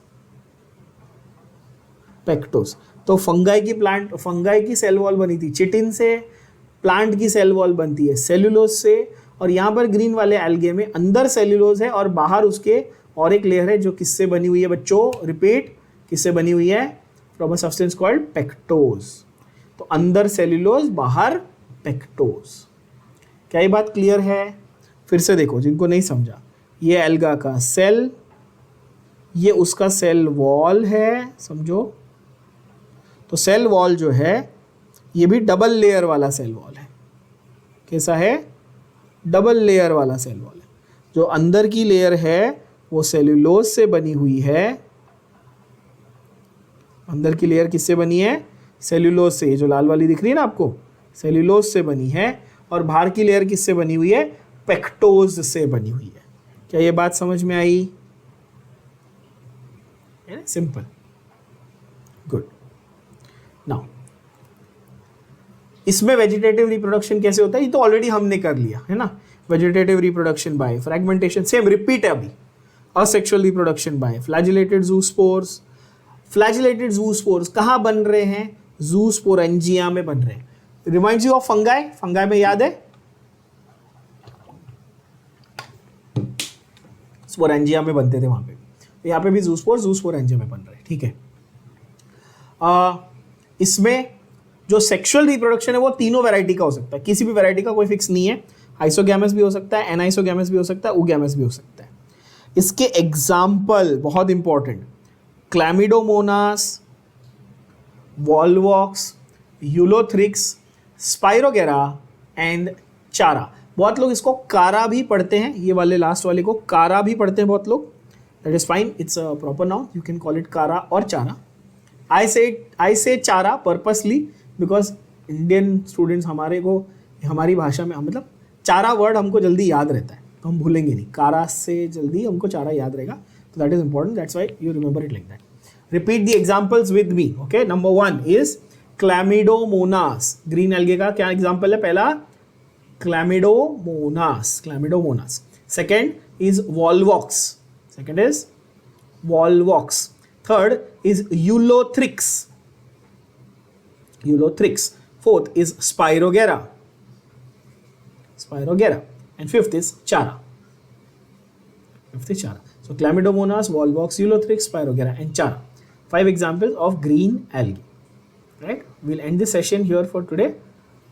pectose. तो फंगाई की सेल वॉल बनी थी चिटिन से, प्लांट की सेल वॉल बनती है सेल्यूलोज से, और यहाँ पर ग्रीन वाले एल्गे में अंदर सेल्यूलोज है और बाहर उसके और एक लेयर है जो किससे बनी हुई है बच्चों? रिपीट, किससे बनी हुई है? From a substance called pectose. तो अंदर सेल्यूलोज, बाहर पेक्टोज. क्या ये बात क्लियर है? फिर से देखो जिनको नहीं समझा, ये एल्गा का सेल, ये उसका सेल वॉल है, समझो. तो सेल वॉल जो है ये भी डबल लेयर वाला सेल वॉल है. कैसा है? डबल लेयर वाला सेल वॉल है. जो अंदर की लेयर है वो सेल्यूलोज से बनी हुई है. अंदर की लेयर किससे बनी है? सेल्यूलोज से. ये जो लाल वाली दिख रही है ना आपको, सेल्यूलोज से बनी है. और बाहर की लेयर किससे बनी हुई है? पेक्टोज से बनी हुई है. क्या ये बात समझ में आई? सिंपल. गुड. नाउ इसमें वेजिटेटिव रिप्रोडक्शन कैसे होता है ये तो ऑलरेडी हमने कर लिया है ना. Vegetative reproduction by fragmentation, same repeat है अभी. Asexual reproduction by flagellated zoospores. Flagellated zoospores कहाँ बन रहे हैं? ज़ूस्पोरेंजिया में बन रहे हैं. Reminds you of fungi. Fungi में याद है स्पोरेंजिया में बनते थे वहां पे. तो यहाँ पे भी ज़ूस्पोरेंजिया में बन रहे हैं. ठीक है. इसमें जो सेक्सुअल रिप्रोडक्शन है वो तीनों वैरायटी का हो सकता है. किसी भी वैरायटी का कोई फिक्स नहीं है. आइसोगैमस भी हो सकता है, एनाइसोगैमस भी हो सकता है, ऊगैमस भी हो सकता है. इसके एग्जाम्पल बहुत इंपॉर्टेंट: क्लैमिडोमोनास, वॉलवॉक्स, यूलोथ्रिक्स, स्पाइरोगेरा एंड चारा. बहुत लोग इसको कारा भी पढ़ते हैं, ये वाले लास्ट वाले को कारा भी पढ़ते हैं बहुत लोग. That is fine, it's a proper noun, you can call it कारा और चारा. आई से चारा पर्पसली बिकॉज इंडियन स्टूडेंट्स हमारी भाषा में मतलब चारा वर्ड हमको जल्दी याद रहता है तो हम भूलेंगे नहीं. कारा से जल्दी हमको चारा याद रहेगा. तो that is important, that's why you remember it like that. Repeat the examples with me. Okay, number 1 is Chlamydomonas. Green algae का क्या एग्जांपल है? पहला Chlamydomonas. Second is Volvox. Third is Eulothrix. Fourth is Spirogera. And fifth is Chara. So Chlamydomonas, Volvox, Eulothrix, Spirogera and Chara. 5 examples of green algae. Right? We'll end this session here for today.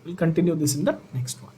We'll continue this in the next one.